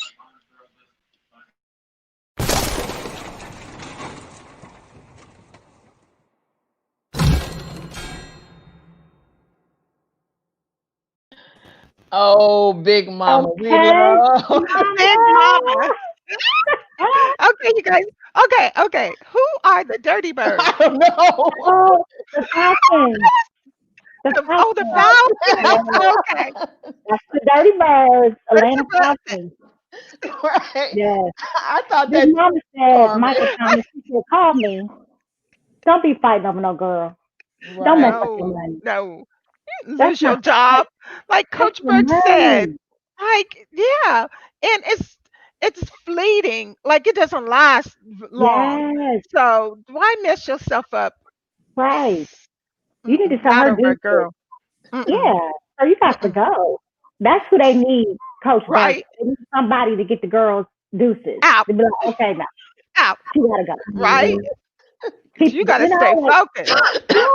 Oh, Big Mama. Okay. Big Mama. Okay, you guys. Okay. Who are the Dirty Birds? I don't know. Oh, the Falcons. The Falcons. Okay. That's the Dirty Birds, Atlanta Falcons. Right. Yes. I thought Big that. Mama said, Michael Thomas, she said, call me. Don't be fighting over no girl. Right. Don't mess up your money. No. You lose your job. Like Coach Burks said. Like, yeah. And it's fleeting. Like it doesn't last long. Yes. So why mess yourself up? Right. You need to tell Not her over a do girl. Yeah. So you got to go. That's who they need, Coach Right. Burks. They need somebody to get the girls deuces. Out. To be like, okay, now. Out. You gotta go. Right? You got to stay focused. Yeah.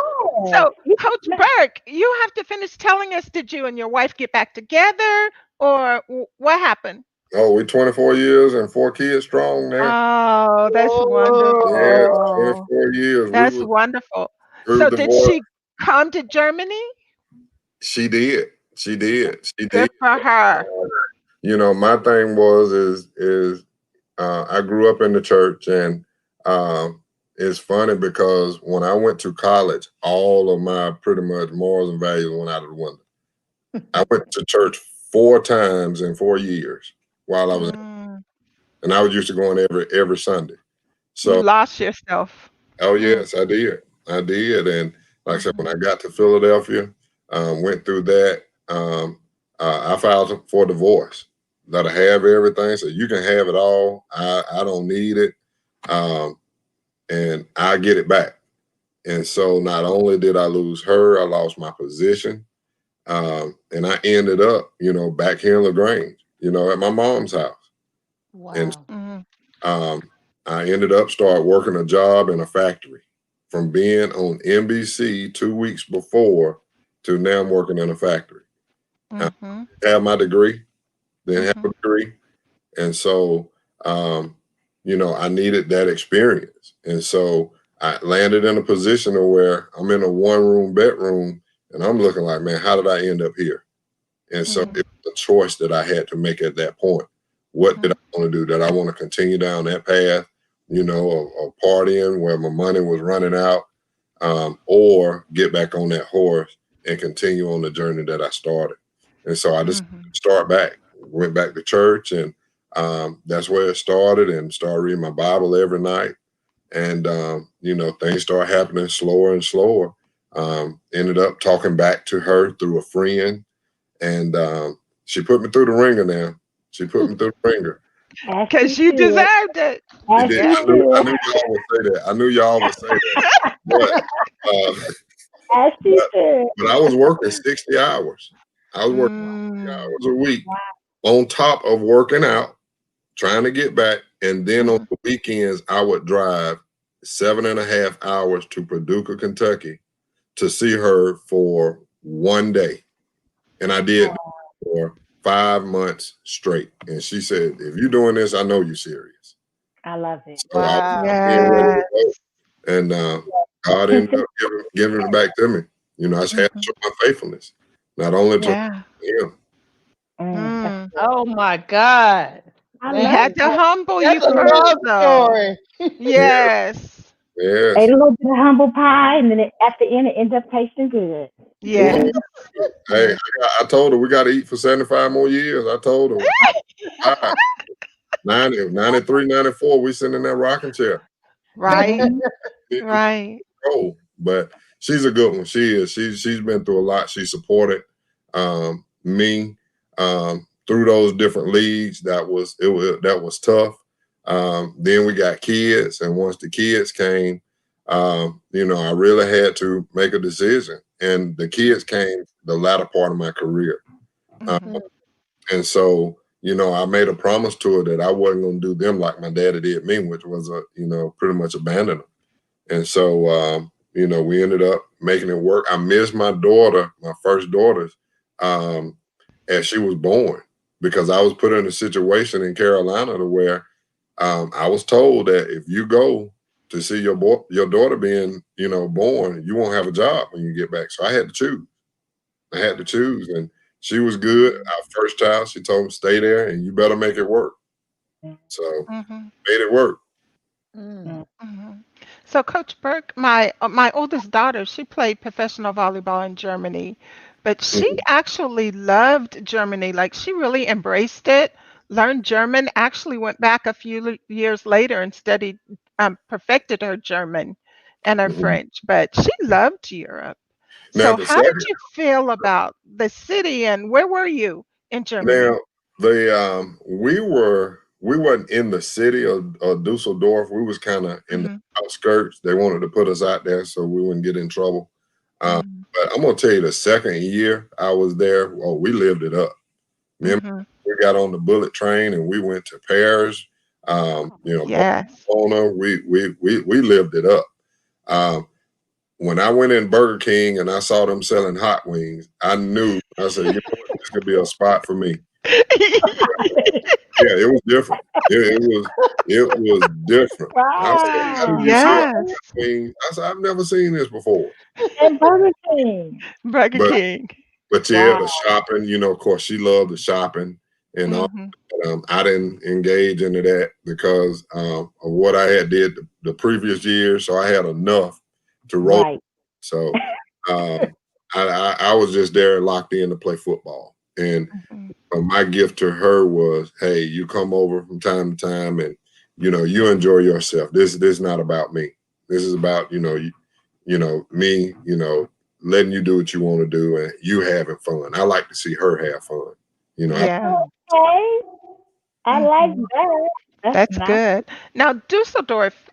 So, Coach Burke, you have to finish telling us, did you and your wife get back together or what happened? Oh, we're 24 years and 4 kids strong now. Oh, that's wonderful. Yeah, 24 years. That's wonderful. we So was did divorced. she come to Germany? She did. Good for her. You know, my thing was I grew up in the church, and it's funny because when I went to college, all of my pretty much morals and values went out of the window. I went to church 4 times in 4 years while I was in, and I was used to going every Sunday. So you lost yourself. Oh yes, I did. And like I said, when I got to Philadelphia, went through that, I filed for divorce. Let her have everything. So you can have it all. I don't need it. And I get it back. And so not only did I lose her, I lost my position. And I ended up, back here in Lagrange, at my mom's house. Wow. And I ended up start working a job in a factory, from being on NBC 2 weeks before to now I'm working in a factory. I have my degree, didn't have a degree. And so, I needed that experience. And so I landed in a position where I'm in a 1-room bedroom and I'm looking like, man, how did I end up here? And so it was a choice that I had to make at that point. What did I want to do? Did I want to continue down that path, of partying where my money was running out, or get back on that horse and continue on the journey that I started? And so I just start back, went back to church, and that's where it started, and started reading my Bible every night. And, things started happening slower and slower. Ended up talking back to her through a friend, and she put me through the ringer now. She put me through the ringer. Because you deserved it. I knew y'all would say that. But I was working 60 hours. I was working 60 hours a week on top of working out, trying to get back. And then on the weekends, I would drive 7.5 hours to Paducah, Kentucky to see her for one day. And I did for 5 months straight. And she said, if you're doing this, I know you're serious. I love it. So and God ended up giving it back to me. I just had to show my faithfulness, not only to him. Oh my God. They had to humble you That's a first, love though. story. Yes. Yes. Ate a little bit of humble pie, and then at the end, it ends up tasting good. Yes. Hey, I told her we got to eat for 75 more years. I told her. 93, 94, we sitting in that rocking chair. Right. Right. Oh, but she's a good one. She is. She's been through a lot. She supported me through those different leagues. That was tough. Then we got kids, and once the kids came, I really had to make a decision. And the kids came the latter part of my career. And so, I made a promise to her that I wasn't going to do them like my daddy did me, which was, pretty much abandon them. And so, we ended up making it work. I missed my daughter, my first daughter, as she was born, because I was put in a situation in Carolina to where I was told that if you go to see your daughter being, born, you won't have a job when you get back. So I had to choose. And she was good. Our first child, she told me, stay there and you better make it work. So made it work. So Coach Burke, my oldest daughter, she played professional volleyball in Germany, but she actually loved Germany. Like she really embraced it, learned German, actually went back a few years later and studied, perfected her German and her French, but she loved Europe. So how did you feel about the city and where were you in Germany? Now, we weren't in the city of Dusseldorf. We was kind of in the outskirts. They wanted to put us out there so we wouldn't get in trouble. But I'm gonna tell you, the second year I was there, we lived it up. We got on the bullet train and we went to Paris. Barcelona. We lived it up. When I went in Burger King and I saw them selling hot wings, I knew. I said, this could be a spot for me. Yeah, it was different. It was different. I said, how did you sell hot wings? I said, I've never seen this before. And Burger King. But yeah, the shopping, of course, she loved the shopping and all. I didn't engage into that because of what I had did the previous year. So I had enough to roll. Right. So I was just there locked in to play football. And my gift to her was, hey, you come over from time to time and, you enjoy yourself. This is not about me. This is about, me, letting you do what you want to do and you having fun. I like to see her have fun. Okay. I like that. That's nice. Good. Now, Dusseldorf,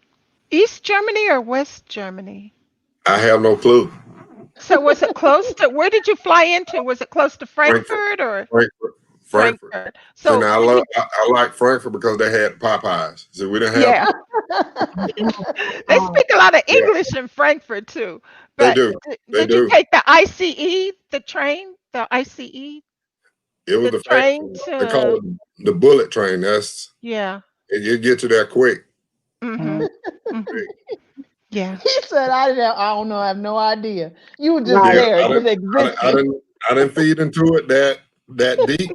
East Germany or West Germany? I have no clue. So was it close to, where did you fly into? Was it close to Frankfurt or? Frankfurt. So and I like Frankfurt because they had Popeyes. So we didn't have. They speak a lot of English in Frankfurt too. But they do. Did you take the ICE, the train, the ICE? It was the train. They call it the bullet train. That's you get you there quick. Yeah. He said, I don't know. I have no idea. You were just there. It just existed. I didn't feed into it that deep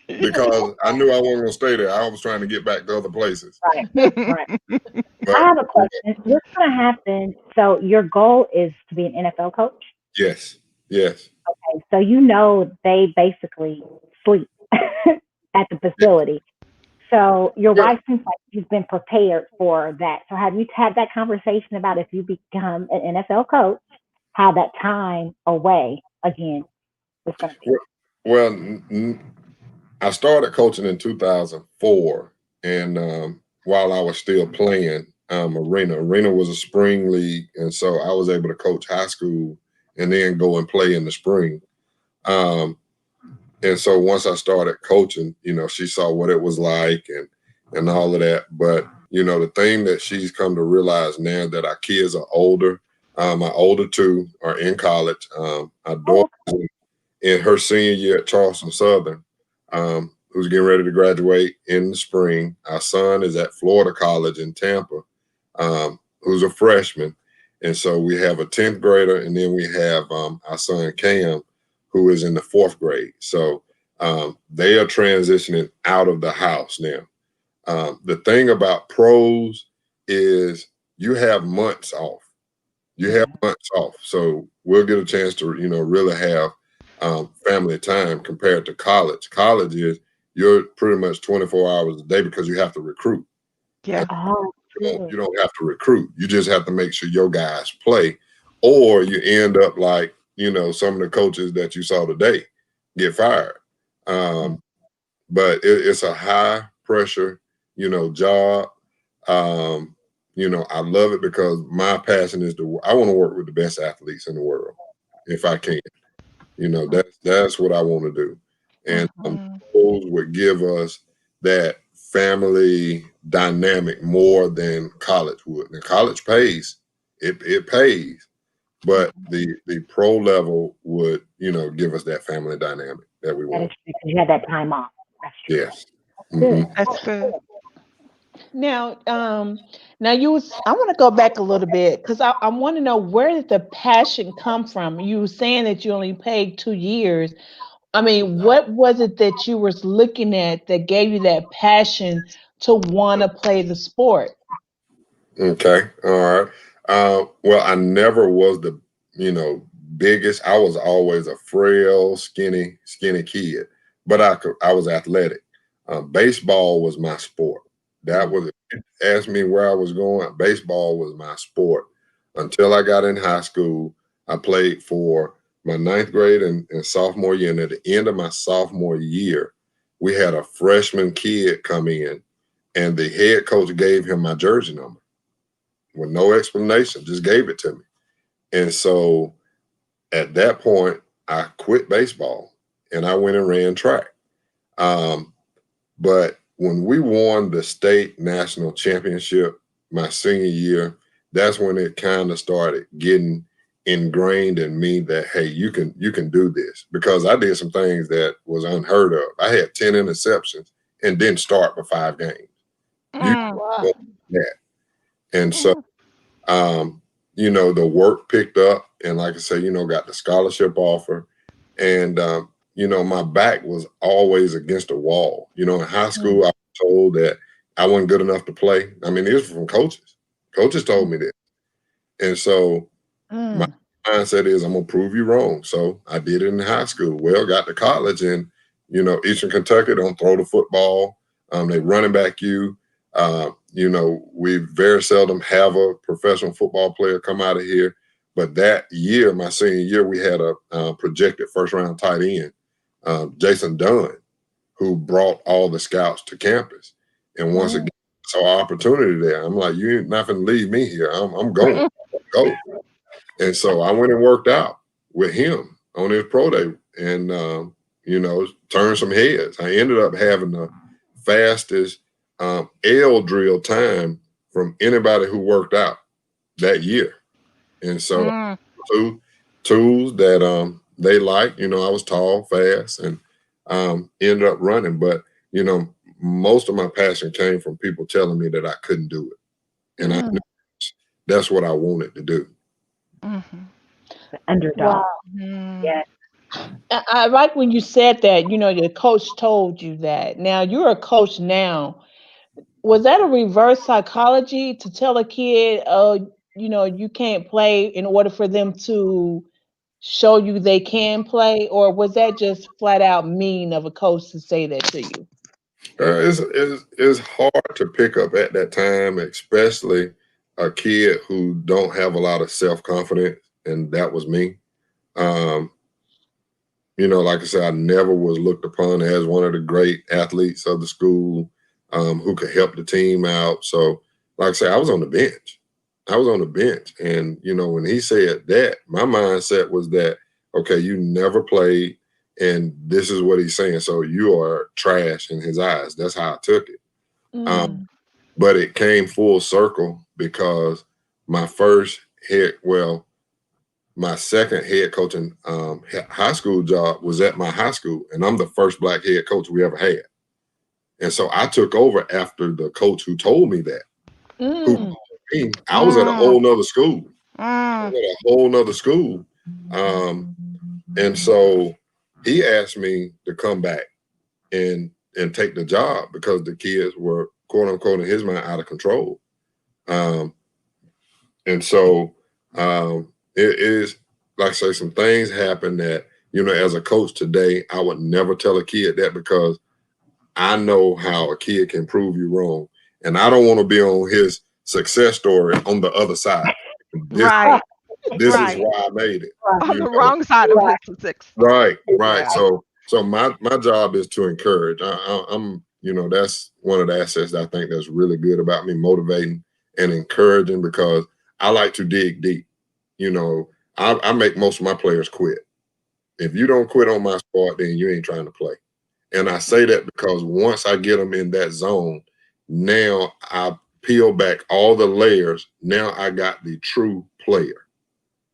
because I knew I wasn't going to stay there. I was trying to get back to other places. Right. I have a question. What's going to happen? So your goal is to be an NFL coach? Yes. Okay. So they basically sleep at the facility. So your wife seems like she's been prepared for that. So have you had that conversation about if you become an NFL coach, how that time away again is going to be? Well, I started coaching in 2004, and while I was still playing Arena was a spring league, and so I was able to coach high school and then go and play in the spring. And so once I started coaching, she saw what it was like and all of that. But, the thing that she's come to realize now that our kids are older, my older two are in college. Our daughter's in her senior year at Charleston Southern, who's getting ready to graduate in the spring. Our son is at Florida College in Tampa, who's a freshman. And so we have a 10th grader, and then we have our son Cam, who is in the 4th grade. So they are transitioning out of the house now. The thing about pros is you have months off. So we'll get a chance to, really have family time compared to college. College is you're pretty much 24 hours a day because you have to recruit. Yeah. You don't have to recruit. You just have to make sure your guys play, or you end up like, some of the coaches that you saw today get fired. But it's a high pressure, job. I love it because my passion is I want to work with the best athletes in the world if I can. That's what I want to do. And schools would give us that family dynamic more than college would. And college pays, it pays, but the pro level would, give us that family dynamic that we want. Because you had that time off. That's true. Yes. That's good. Now, I want to go back a little bit because I want to know, where did the passion come from? You were saying that you only played 2 years. I mean, what was it that you were looking at that gave you that passion to want to play the sport? Okay. All right. Well, I never was the, biggest. I was always a frail, skinny kid, but I was athletic. Baseball was my sport. That was, asked me where I was going. Baseball was my sport until I got in high school. I played for my 9th grade and sophomore year. And at the end of my sophomore year, we had a freshman kid come in, and the head coach gave him my jersey number with no explanation, just gave it to me. And so at that point, I quit baseball and I went and ran track. But when we won the state national championship my senior year, that's when it kind of started getting ingrained in me that, hey, you can do this, because I did some things that was unheard of. I had 10 interceptions and didn't start for 5 games. That. And so, the work picked up, and like I say, got the scholarship offer, and my back was always against a wall. In high school, I was told that I wasn't good enough to play. I mean, it was from coaches. Coaches told me this. And so my mindset is, I'm going to prove you wrong. So I did it in high school. Well, got to college, and, Eastern Kentucky don't throw the football. They running back you. We very seldom have a professional football player come out of here. But that year, my senior year, we had a projected first-round tight end, Jason Dunn, who brought all the scouts to campus. And once again, I saw opportunity there. I'm like, you ain't not going to leave me here. I'm going. Go. And so I went and worked out with him on his pro day and, turned some heads. I ended up having the fastest L drill time from anybody who worked out that year. And so tools that they liked, I was tall, fast, and ended up running. But, most of my passion came from people telling me that I couldn't do it. And I knew that's what I wanted to do. Underdog. Wow. Yes. I like when you said that, your coach told you that. Now you're a coach now. Was that a reverse psychology to tell a kid, oh, you can't play, in order for them to show you they can play? Or was that just flat out mean of a coach to say that to you? It's hard to pick up at that time, especially a kid who don't have a lot of self-confidence, and that was me. Like I said, I never was looked upon as one of the great athletes of the school who could help the team out. So, like I said, I was on the bench. And, when he said that, my mindset was that, okay, you never played, and this is what he's saying. So you are trash in his eyes. That's how I took it. But it came full circle because my second head coaching high school job was at my high school, and I'm the first Black head coach we ever had. And so I took over after the coach who told me that. I was at a whole nother school. And so he asked me to come back and take the job because the kids were, quote unquote, in his mind, out of control. And so it is, like I say, some things happen that, as a coach today, I would never tell a kid that, because I know how a kid can prove you wrong. And I don't want to be on his success story on the other side. This is why I made it. On the wrong side of his success. Right. So my job is to encourage. I'm that's one of the assets that I think that's really good about me, motivating and encouraging, because I like to dig deep. You know, I make most of my players quit. If you don't quit on my sport, then you ain't trying to play. And I say that because once I get them in that zone, now I peel back all the layers. Now I got the true player.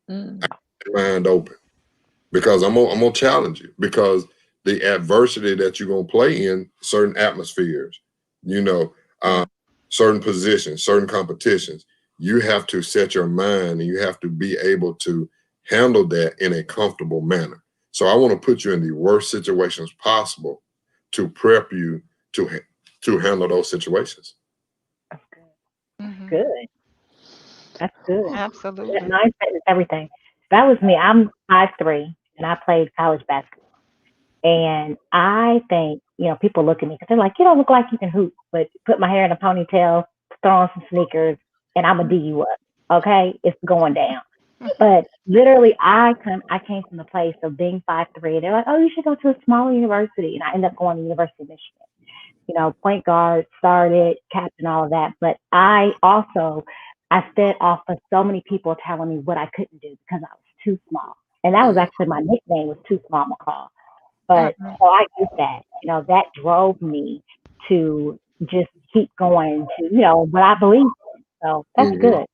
I got my mind open, because I'm gonna challenge you, because the adversity that you're gonna play in certain atmospheres, you know, certain positions, certain competitions, you have to set your mind and you have to be able to handle that in a comfortable manner. So I want to put you in the worst situations possible to prep you to handle those situations. Good. That's good. Absolutely. That mindset is everything. That was me. I'm 5'3", and I played college basketball. And I think, people look at me because they're like, you don't look like you can hoop, but put my hair in a ponytail, throw on some sneakers, and I'm going to D you up. Okay? It's going down. But literally, I came from the place of being 5'3". They're like, oh, you should go to a smaller university. And I ended up going to University of Michigan. Point guard, started, captain, all of that. But I fed off of so many people telling me what I couldn't do because I was too small. And that was actually my nickname, was Too Small McCall. But so I get that. That drove me to just keep going to, what I believe in. So that's good.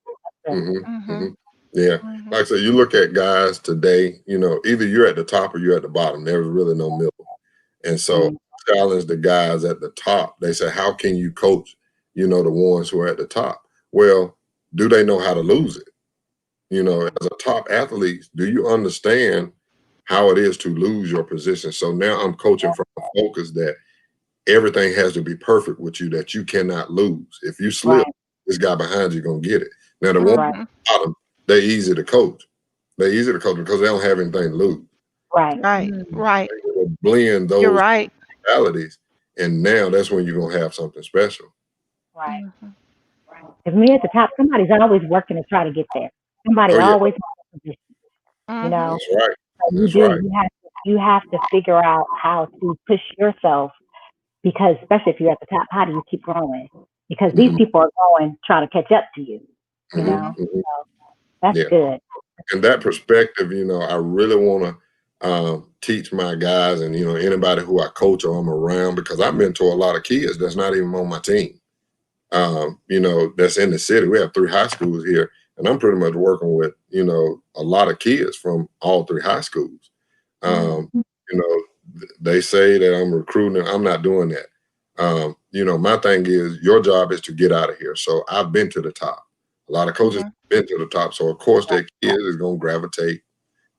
Yeah. Like I said, you look at guys today, either you're at the top or you're at the bottom. There's really no middle. And so challenge the guys at the top. They say, how can you coach, the ones who are at the top? Well, do they know how to lose it? As a top athlete, do you understand how it is to lose your position? So now I'm coaching from a focus that everything has to be perfect with you, that you cannot lose. If you slip, this guy behind you going to get it. Now, the one at the bottom, they're easy to coach. They're easy to coach because they don't have anything to lose. Right. They blend those realities, and now that's when you're going to have something special. Right. If me at the top, somebody's always working to try to get there. Somebody always has a position. That's right. So you have to figure out how to push yourself, because especially if you're at the top, how do you keep growing? Because these people are trying to catch up to you. So that's good. And that perspective, I really want to teach my guys and anybody who I coach or I'm around, because I mentor a lot of kids that's not even on my team. That's in the city. We have 3 high schools here, and I'm pretty much working with a lot of kids from all 3 high schools. They say that I'm recruiting. I'm not doing that. My thing is, your job is to get out of here. So I've been to the top. A lot of coaches have been to the top. So of course that kid is going to gravitate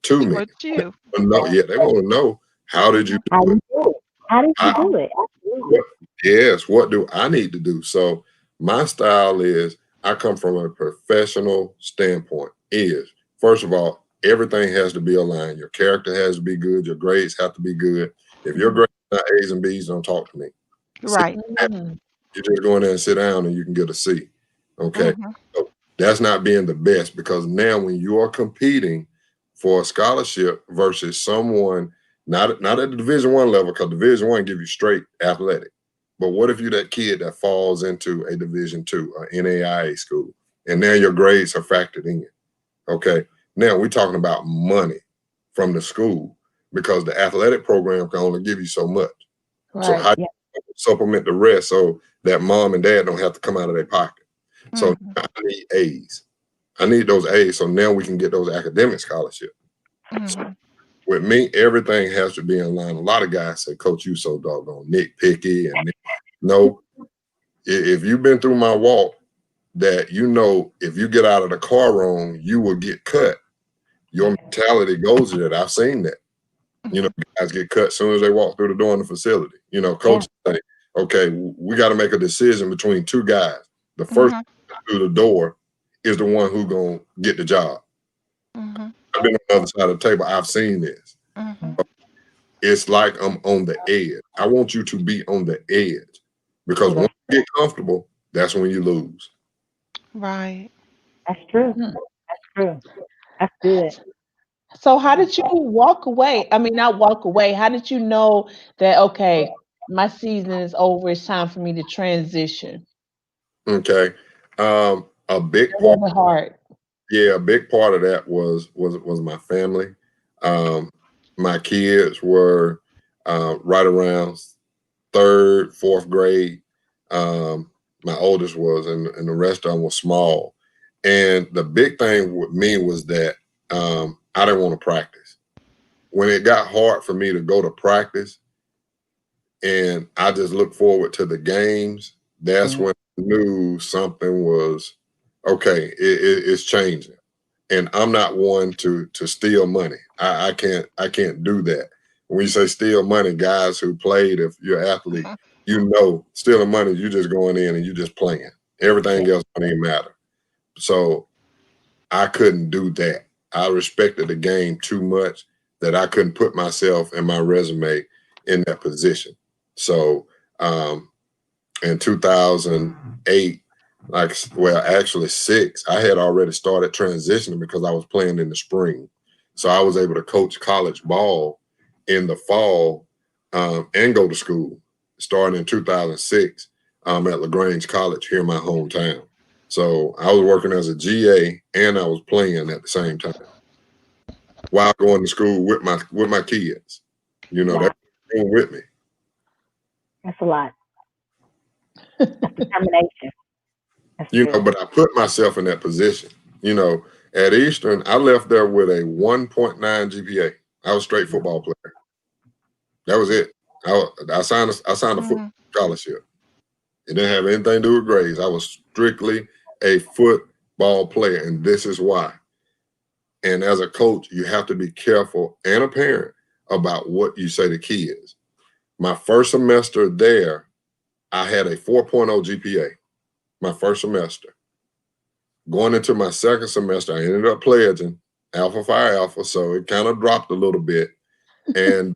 to me. They want to know, how did you do it? How did you do it? Yes. What do I need to do? So my style is, I come from a professional standpoint. First of all, everything has to be aligned. Your character has to be good. Your grades have to be good. If your grades are not A's and B's, don't talk to me. Right. You just go in there and sit down and you can get a C. Okay. So that's not being the best, because now when you are competing for a scholarship versus someone not at the Division I level, because Division I give you straight athletic. But what if you're that kid that falls into a Division II or NAIA school, and now your grades are factored in? Okay. Now we're talking about money from the school, because the athletic program can only give you so much. So how do you supplement the rest so that mom and dad don't have to come out of their pocket? So I need A's. I need those A's, so now we can get those academic scholarships. So with me, everything has to be in line. A lot of guys say, Coach, you so doggone nitpicky. And no, if you've been through my walk, that if you get out of the car wrong, you will get cut. Your mentality goes to that. I've seen that. Guys get cut as soon as they walk through the door in the facility. Coach say, okay, we got to make a decision between 2 guys. The first through the door is the one who's going to get the job. I've been on the other side of the table. I've seen this. It's like I'm on the edge. I want you to be on the edge, because once you get comfortable, that's when you lose. Right. That's true. That's true. That's good. So how did you walk away? I mean, not walk away. How did you know that, okay, my season is over, it's time for me to transition? Okay. A big It part. wasn't hard. Yeah, a big part of that was my family. My kids were right around third, fourth grade. My oldest was, and the rest of them were small. And the big thing with me was that I didn't want to practice. When it got hard for me to go to practice, and I just looked forward to the games, that's when I knew something was okay. It's changing, and I'm not one to steal money. I can't do that. When you say steal money, guys who played, if you're an athlete, you know stealing money, you just going in and you just playing. Everything else don't even matter. So I couldn't do that. I respected the game too much that I couldn't put myself and my resume in that position. So in 2008, actually 6, I had already started transitioning because I was playing in the spring. So I was able to coach college ball in the fall and go to school starting in 2006 at Lagrange College here in my hometown. So I was working as a GA and I was playing at the same time while going to school with my kids. You know, Wow. they're going with me. That's a lot. That's determination. That's you good. know, but I put myself in that position. You know, at Eastern, I left there with a 1.9 GPA. I was a straight football player. That was it. I signed a football scholarship. It didn't have anything to do with grades. I was strictly a football player, and this is why. And as a coach, you have to be careful, and a parent, about what you say to kids. My first semester there, I had a 4.0 GPA. My first semester. Going into my second semester, I ended up pledging Alpha Phi Alpha, so it kind of dropped a little bit. And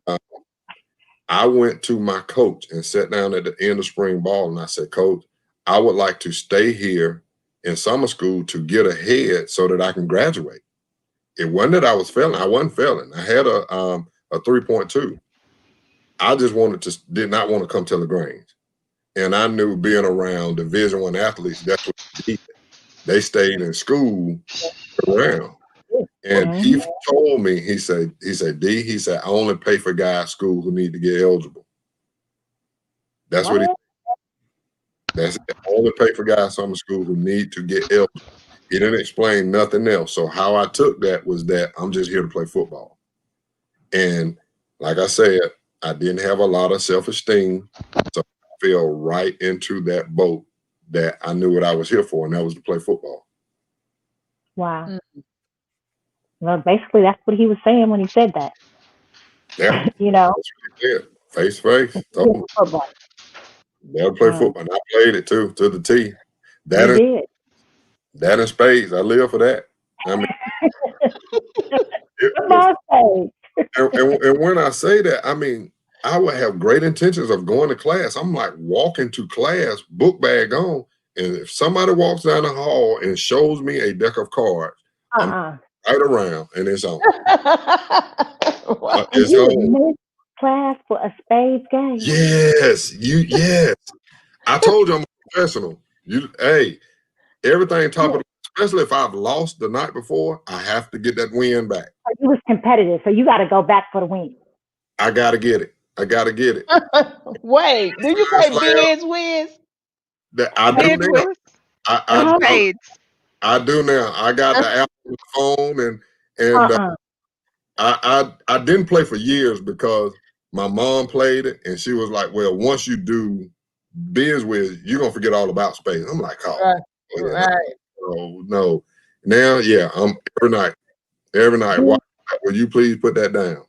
I went to my coach and sat down at the end of spring ball, and I said, Coach, I would like to stay here in summer school to get ahead so that I can graduate. It wasn't that I was failing. I wasn't failing. I had a 3.2. I just did not want to come to Lagrange. And I knew being around Division I athletes, that's what they did. They stayed in school around. And he told me, he said, D, he said, I only pay for guys school who need to get eligible. That's what he said. That's it. I only pay for guys summer school who need to get eligible. He didn't explain nothing else. So how I took that was that I'm just here to play football. And like I said, I didn't have a lot of self-esteem. So I fell right into that boat that I knew what I was here for, and that was to play football. Wow. Well, basically, that's what he was saying when he said that. Yeah. You know? That's what he said. Face to face. Football. Never play football. And I played it too, to the T. That in spades. I live for that. I mean, and when I say that, I mean, I would have great intentions of going to class. I'm like walking to class, book bag on, and if somebody walks down the hall and shows me a deck of cards, I'm right around, and it's on. It's on. Class for a spades game. Yes, yes. I told you I'm a professional. Hey, everything top of the, especially if I've lost the night before, I have to get that win back. You was competitive, so you got to go back for the win. I got to get it. Wait, do you play Biz Wiz? I do now. I do now. I got the app on the phone, and I didn't play for years because my mom played it, and she was like, "Well, once you do Biz Wiz, you're gonna forget all about space." I'm like, "Oh, no." Now, yeah, I'm every night. Will you please put that down?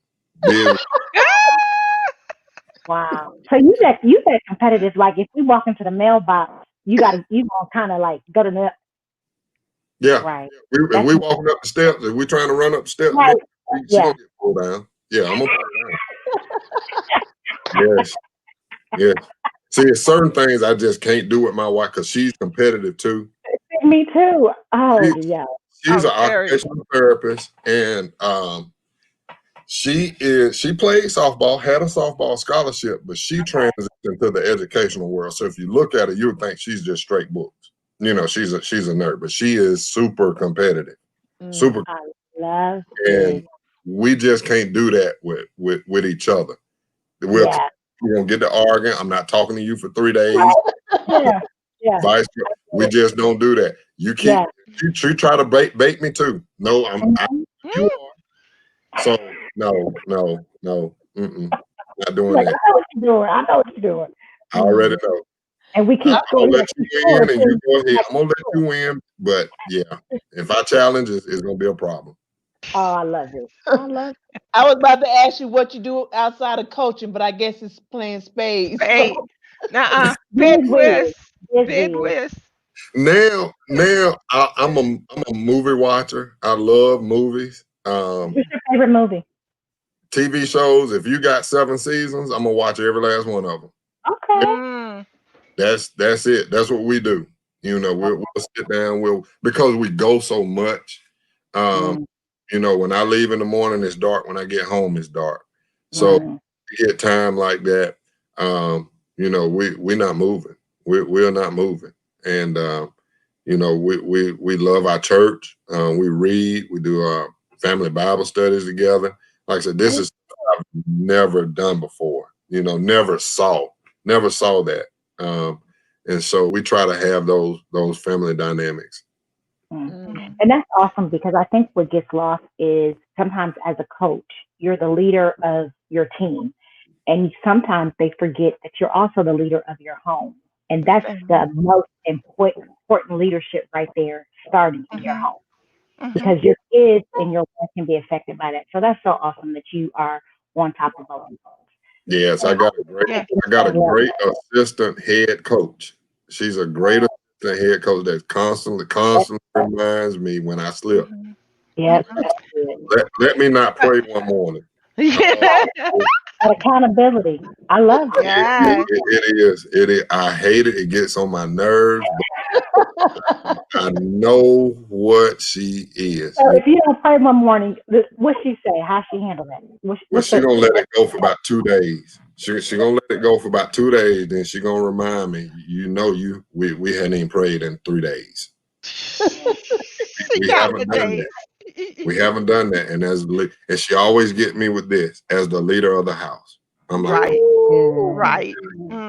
Wow. So you that competitive. Like if we walk into the mailbox, you gonna kind of like go to the. Yeah. Right. If we walking up the steps, if we're trying to run up the steps, right. She's gonna get pulled down. Yeah, I'm gonna pull down. Yes. See, there's certain things I just can't do with my wife because she's competitive too. Me too. Oh, yeah. She's an occupational therapist, and she played softball, had a softball scholarship, but she transitioned into the educational world. So if you look at her, you would think she's just straight books. you know, she's a nerd, but she is super competitive. Super. I love And it. we just can't do that with each other. We're gonna get to arguing. I'm not talking to you for 3 days. Yeah. Vice versa. We just don't do that. You keep you try to bait me too. No, you are. So no, not doing Like, that. I know what you're doing. I know what you're doing. I already know. And we keep I'm gonna let you win, and you go ahead. I'm gonna let you win, but yeah, if I challenge, it's gonna be a problem. Oh, I love it. I love it. I was about to ask you what you do outside of coaching, but I guess it's playing spades. Hey, bid whist. Bid whist. Now, I'm a movie watcher. I love movies. What's your favorite movie? TV shows. If you got 7 seasons, I'm gonna watch every last one of them. Okay. That's it. That's what we do. You know, we'll sit down. Because we go so much. You know, when I leave in the morning, it's dark. When I get home, it's dark. So you get time like that. You know, we're not moving. We're not moving. And you know, we love our church. We read. We do our family Bible studies together. Like I said, this is something I've never done before. You know, never saw that. And so we try to have those family dynamics. And that's awesome, because I think what gets lost is sometimes as a coach, you're the leader of your team. And sometimes they forget that you're also the leader of your home. And that's the most important leadership right there, starting in your home. Because your kids and your wife can be affected by that. So that's so awesome that you are on top of both. Yes, I got a great assistant head coach. She's a great assistant head coach that constantly reminds me when I slip. Yes. Let me not pray one morning. Accountability. I love it. It is. I hate it. It gets on my nerves. But I know what she is. So if you don't pray one morning, what she say? How she handle that? Well, she gonna let it go for about 2 days. She gonna let it go for about 2 days. Then she gonna remind me. You know, we hadn't even prayed in 3 days. we haven't done that. We haven't done that. And she always get me with this as the leader of the house. I'm like, right.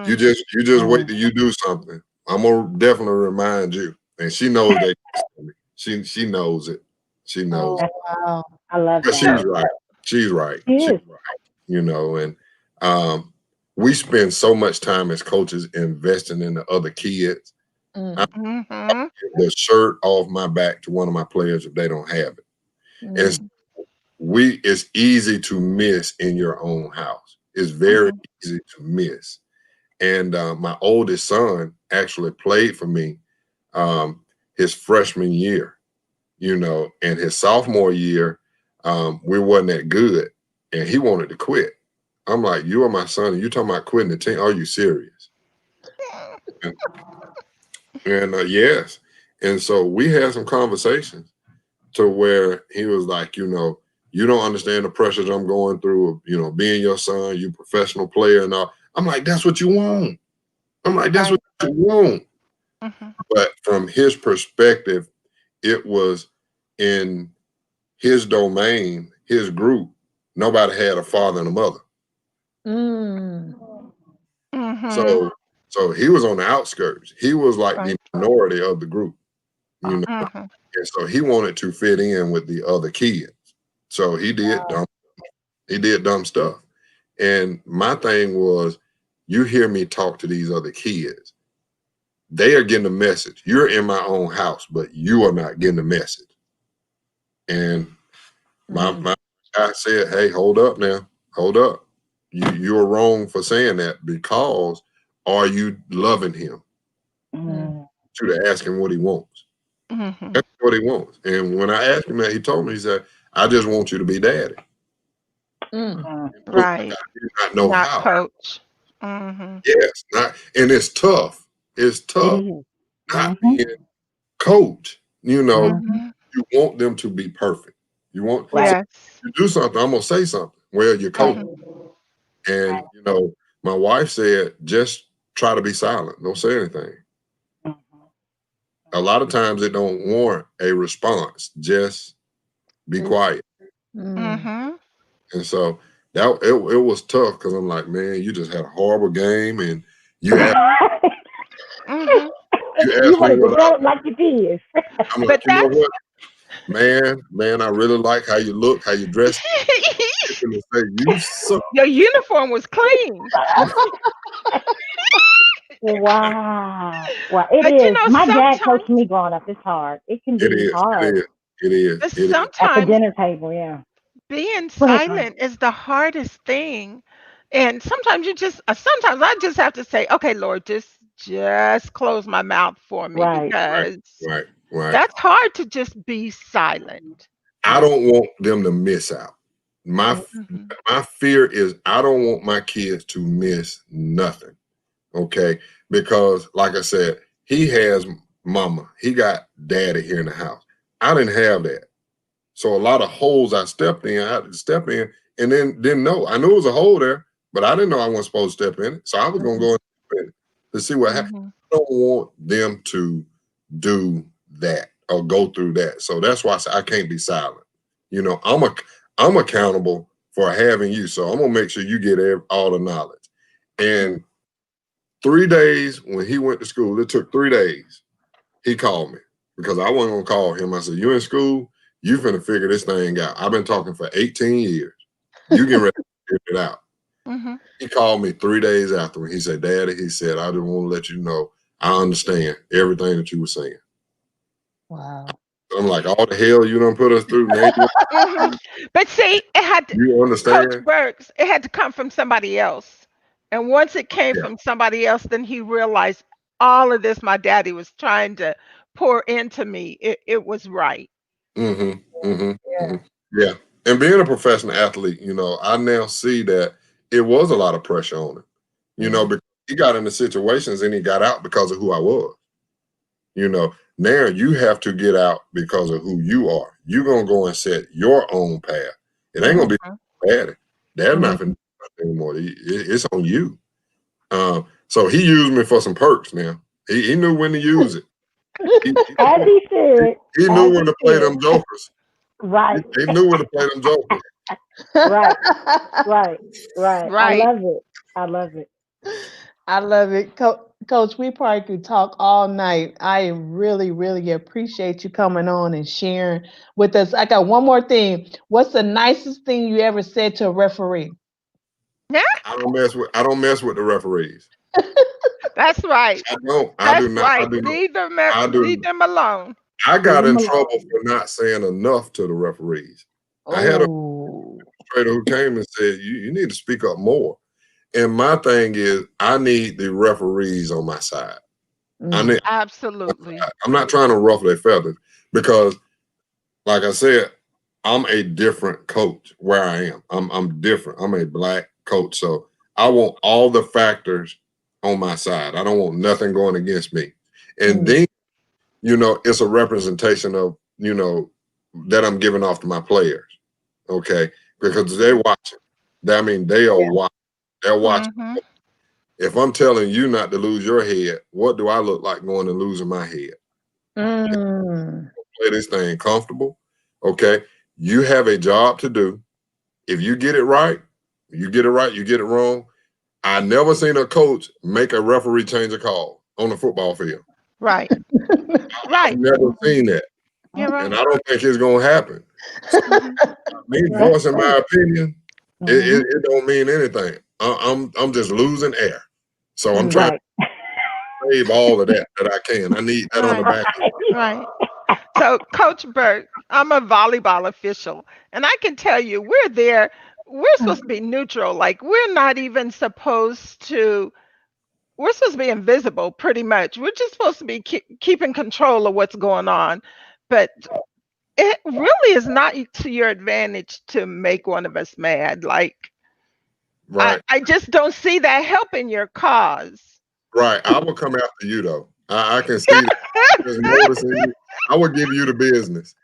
You just wait till you do something. I'm gonna definitely remind you. And she knows that. She knows it. She knows. Wow. I love that. She's right. She's right. She's right. You know, and we spend so much time as coaches investing in the other kids. I get the shirt off my back to one of my players if they don't have it. And it's easy to miss in your own house. It's very easy to miss. And my oldest son actually played for me his freshman year, you know, and his sophomore year, we wasn't that good, and he wanted to quit. I'm like, you are my son, and you talking about quitting the team? Are you serious? And yes, and so we had some conversations to where he was like, you know, you don't understand the pressures I'm going through of, you know, being your son, you professional player and all. I'm like, that's what you want. I'm like, that's what you want. But from his perspective, it was in his domain, his group, nobody had a father and a mother. So he was on the outskirts. He was like the minority of the group, you know. And so he wanted to fit in with the other kids. So he did dumb stuff. And my thing was, you hear me talk to these other kids. They are getting the message. You're in my own house, but you are not getting the message. And my guy said, hey, hold up now. Hold up. You're wrong for saying that, because are you loving him? To ask him what he wants. That's what he wants. And when I asked him that, he told me, he said, I just want you to be daddy. Right. I do not know how. Coach. Yes, and it's tough. It's tough. Not being coach. You know, you want them to be perfect. You want to do something. I'm gonna say something. Well, you're coach. And you know, my wife said, just try to be silent. Don't say anything. A lot of times it don't warrant a response. Just be quiet. Mm-hmm. And so that it was tough because I'm like, man, you just had a horrible game, and you asked, Mm-hmm. You want to develop like you did. I'm like, you know what, man, I really like how you look, how you dress. Say, you suck. Your uniform was clean. Wow. Well, it is. You know, my dad coached me growing up. It's hard. It can be hard. It is. Sometimes at the dinner table, yeah. Being silent is the hardest thing. And sometimes sometimes I just have to say, okay, Lord, just close my mouth for me, because right. that's hard to just be silent. I don't want them to miss out. My fear is I don't want my kids to miss nothing. Okay. Because like I said, he has mama, he got daddy here in the house. I didn't have that. So a lot of holes I stepped in, I had to step in, and then didn't know. I knew it was a hole there, but I didn't know I wasn't supposed to step in it. So I was going to go in to see what happened. I don't want them to do that or go through that. So that's why I say I can't be silent. You know, I'm accountable for having you. So I'm going to make sure you get all the knowledge. And 3 days when he went to school, it took 3 days. He called me because I wasn't going to call him. I said, you in school? You finna figure this thing out. I've been talking for 18 years. You get ready to figure it out. He called me 3 days after when he said, Daddy, he said, I just want to let you know I understand everything that you were saying. Wow. I'm like, all the hell you done put us through. But see, it had to, you understand? Coach Burks, it had to come from somebody else. And once it came from somebody else, then he realized all of this my daddy was trying to pour into me. It was right. Yeah. And being a professional athlete, you know, I now see that it was a lot of pressure on him, you know, because he got into situations and he got out because of who I was. You know, now you have to get out because of who you are. You're going to go and set your own path. It ain't going to be bad. Dad's not going to do that anymore. It's on you. So he used me for some perks now. He knew when to use it. As he should. He knew when to play them jokers. Right. He knew when to play them jokers. Right. I love it. I love it. Coach, we probably could talk all night. I really, really appreciate you coming on and sharing with us. I got one more thing. What's the nicest thing you ever said to a referee? Yeah. I don't mess with the referees. That's right. I do not. Right. Leave them alone. I got in trouble for not saying enough to the referees. I had a trainer who came and said, you need to speak up more. And my thing is, I need the referees on my side. Absolutely. I'm not trying to ruffle their feathers because, like I said, I'm a different coach where I am. I'm different. I'm a black coach. So I want all the factors on my side. I don't want nothing going against me. And then, you know, it's a representation of, you know, that I'm giving off to my players. Okay. Because they're watching. I mean, they are watching. They're watching. If I'm telling you not to lose your head, what do I look like going and losing my head? Play this thing comfortable. Okay. You have a job to do. If you get it right, you get it right, you get it wrong. I never seen a coach make a referee change a call on the football field. Right. I've never seen that. You're right. And I don't think it's going to happen. Me voicing my opinion, it don't mean anything. I'm just losing air. So I'm trying to save all of that I can. I need that on the back end. Right. So, Coach Burke, I'm a volleyball official, and I can tell you we're supposed to be neutral. Like, we're not even supposed to, we're supposed to be invisible, pretty much. We're just supposed to be keeping control of what's going on. But it really is not to your advantage to make one of us mad. Like, I just don't see that helping your cause. Right. I will come after you, though. I can see that. Just noticing you. I will give you the business.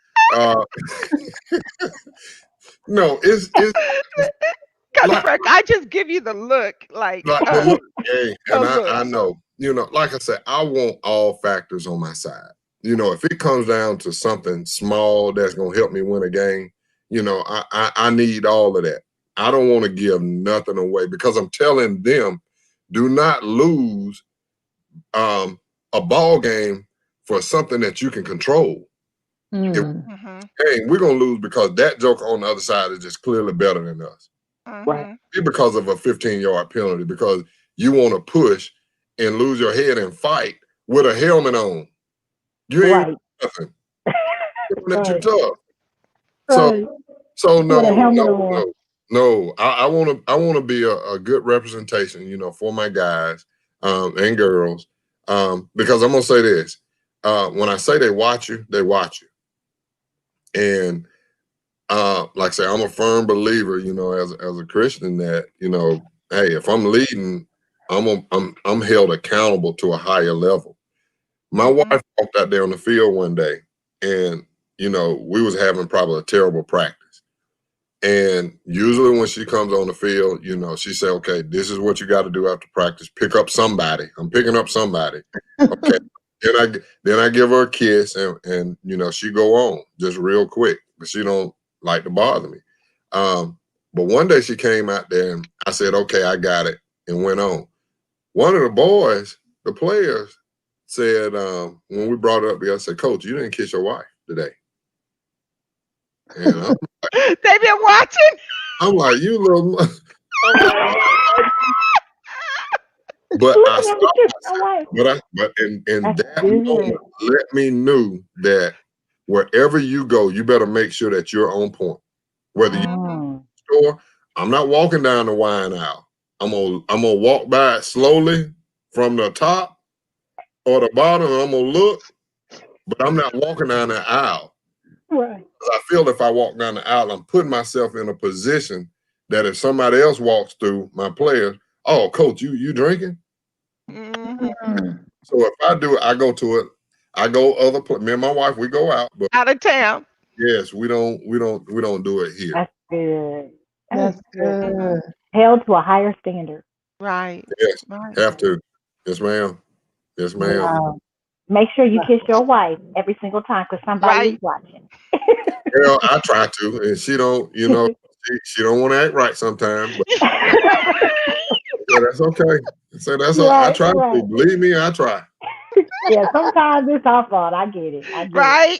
No, it's Coach Burke, I just give you the look. Like the look, hey, and I know, you know, like I said, I want all factors on my side. if it comes down to something small that's gonna help me win a game, I need all of that. I don't want to give nothing away because I'm telling them, do not lose a ball game for something that you can control. Hey, we're gonna lose because that joker on the other side is just clearly better than us. Right. Because of a 15-yard penalty, because you want to push and lose your head and fight with a helmet on. You ain't nothing. You're tough. So no. I want to be a good representation, for my guys and girls. Because I'm gonna say this: when I say they watch you, they watch you. And like I say, I'm a firm believer, as a Christian that, hey, if I'm leading, I'm held accountable to a higher level. My wife walked out there on the field one day, and we was having probably a terrible practice. And usually when she comes on the field, she say, okay, this is what you got to do after practice. Pick up somebody. I'm picking up somebody. Okay. then I give her a kiss and she go on just real quick, but she don't like to bother me. But one day she came out there and I said, okay, I got it, and went on. One of the boys, the players, said, when we brought it up, I said, Coach, you didn't kiss your wife today. And I'm like, they've been watching. I'm like, you little. But that moment let me know that wherever you go, you better make sure that you're on point. Whether you store, I'm not walking down the wine aisle. I'm gonna walk by it slowly from the top or the bottom, and I'm gonna look, but I'm not walking down the aisle. Right. I feel if I walk down the aisle, I'm putting myself in a position that if somebody else walks through, my players, oh, Coach, you drinking? So if I do it, I go to it. I go me and my wife, we go out, but out of town. Yes, we don't do it here. That's good. That's good. Held to a higher standard. Right. Yes, right. Have to. Yes, ma'am. Yes, ma'am. Wow. Make sure you kiss your wife every single time because somebody's watching. Well, I try to, and she don't. She don't want to act right sometimes. But yeah, that's okay. So that's all. I try to. Believe me, I try. Yeah, sometimes it's our fault. I get it. Right.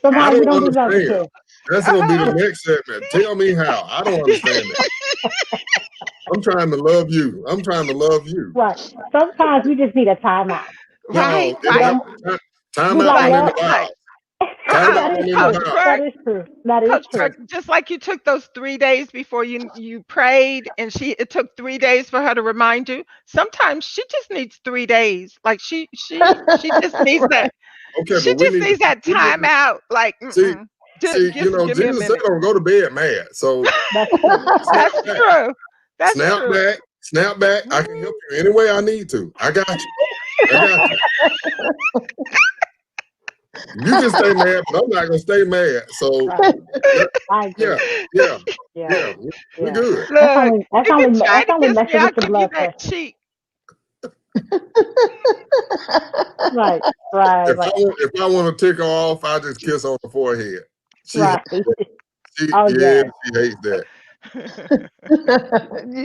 Sometimes we don't deserve it. That's gonna be the next segment. Tell me how. I don't understand it. I'm trying to love you. I'm trying to love you. Right. Sometimes we just need a timeout. Right. Time out in the house. That is true. That is Coach true. Burks, just like you took those 3 days before you prayed, and it took 3 days for her to remind you. Sometimes she just needs 3 days. Like she just needs that. Okay, she just needs that time out. Like see, Jesus said don't go to bed mad. So that's true. That's true. Snap back. I can help you any way I need to. I got you. You can stay mad, but I'm not gonna stay mad. So yeah, we're good. Look, that's only messing with the blood pressure. Right. If I want to tick her off, I just kiss on the forehead. She hates that.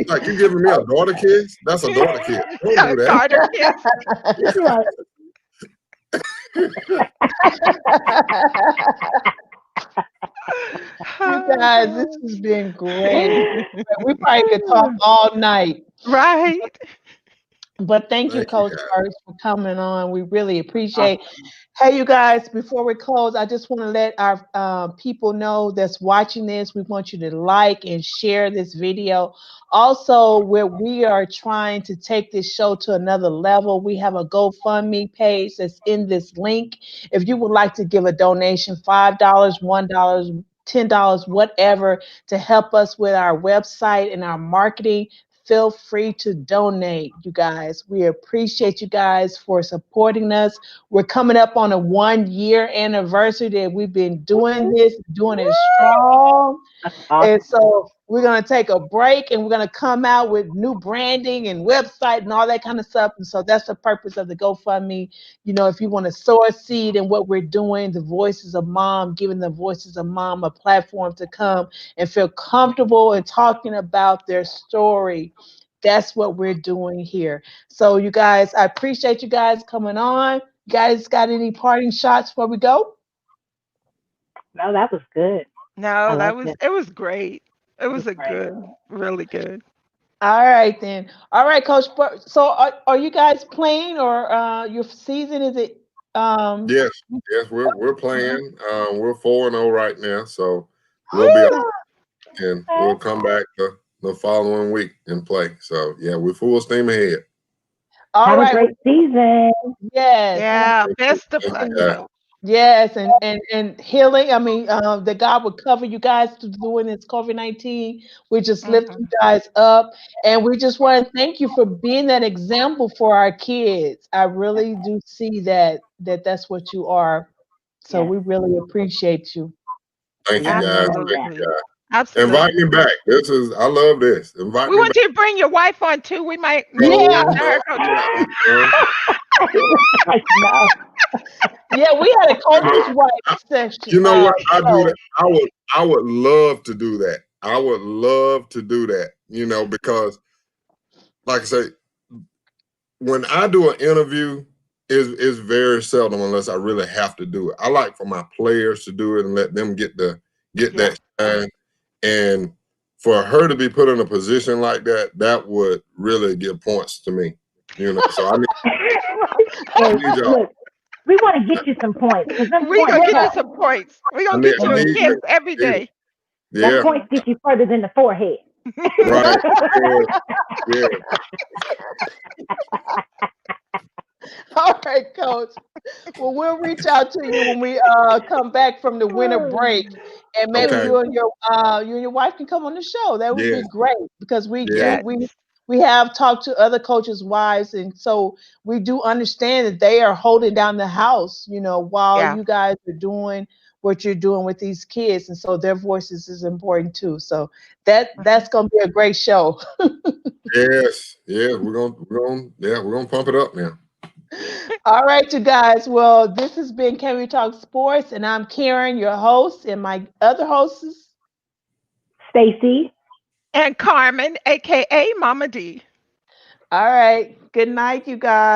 Like, you giving me a daughter kiss? That's a daughter kiss. Don't do that. Daughter kiss. You guys, this has been great. We probably could talk all night. Right. But thank you, Coach Burks, for coming on. We really appreciate. Hey, you guys, before we close, I just want to let our people know that's watching this. We want you to like and share this video. Also, where we are trying to take this show to another level, we have a GoFundMe page that's in this link. If you would like to give a donation, $5, $1, $10, whatever, to help us with our website and our marketing, feel free to donate, you guys. We appreciate you guys for supporting us. We're coming up on a 1-year anniversary that we've been doing this, doing it strong. And so We're going to take a break and we're going to come out with new branding and website and all that kind of stuff. And so that's the purpose of the GoFundMe. You know, if you want to sow a seed in what we're doing, the Voices of Mom, giving the Voices of Mom a platform to come and feel comfortable in talking about their story. That's what we're doing here. So you guys, I appreciate you guys coming on. You guys got any parting shots before we go? No, that was good. No, it was great. It was really good. All right then. All right, Coach. So are you guys playing or your season is it? Yes, we're playing. We're 4-0 right now, so we'll be and we'll come back the following week and play. So yeah, we're full steam ahead. All Have right. a great season. Yes. Yeah, best of luck. Yes, and healing. I mean, that God would cover you guys doing this COVID-19. We just lift you guys up, and we just want to thank you for being that example for our kids. I really do see that's what you are. So we really appreciate you. Thank you, guys. Thank you, guys. Absolutely. Invite me back. I love this. Invite we me want back. you to bring your wife on too. We might Yeah. Yeah, we had a coach's wife session. You know what? I do that. I would love to do that. I would love to do that, you know, because like I say, when I do an interview, is very seldom unless I really have to do it. I like for my players to do it and let them get that shine. And for her to be put in a position like that, that would really give points to me. You know, so I need y'all. Look, we want to get you some points. We're going to get you some points. We're going to get you a kiss every day. Yeah. That points get you further than the forehead. Right. Yeah. All right, Coach. Well, we'll reach out to you when we come back from the winter break, and maybe you and your wife can come on the show. That would be great because we have talked to other coaches' wives, and so we do understand that they are holding down the house, you know, while you guys are doing what you're doing with these kids, and so their voices is important too. So that's gonna be a great show. Yes, we're gonna pump it up now. All right, you guys. Well, this has been Can We Talk Sports, and I'm Karen, your host, and my other hosts, Stacy and Carmen, aka Mama D. All right. Good night, you guys.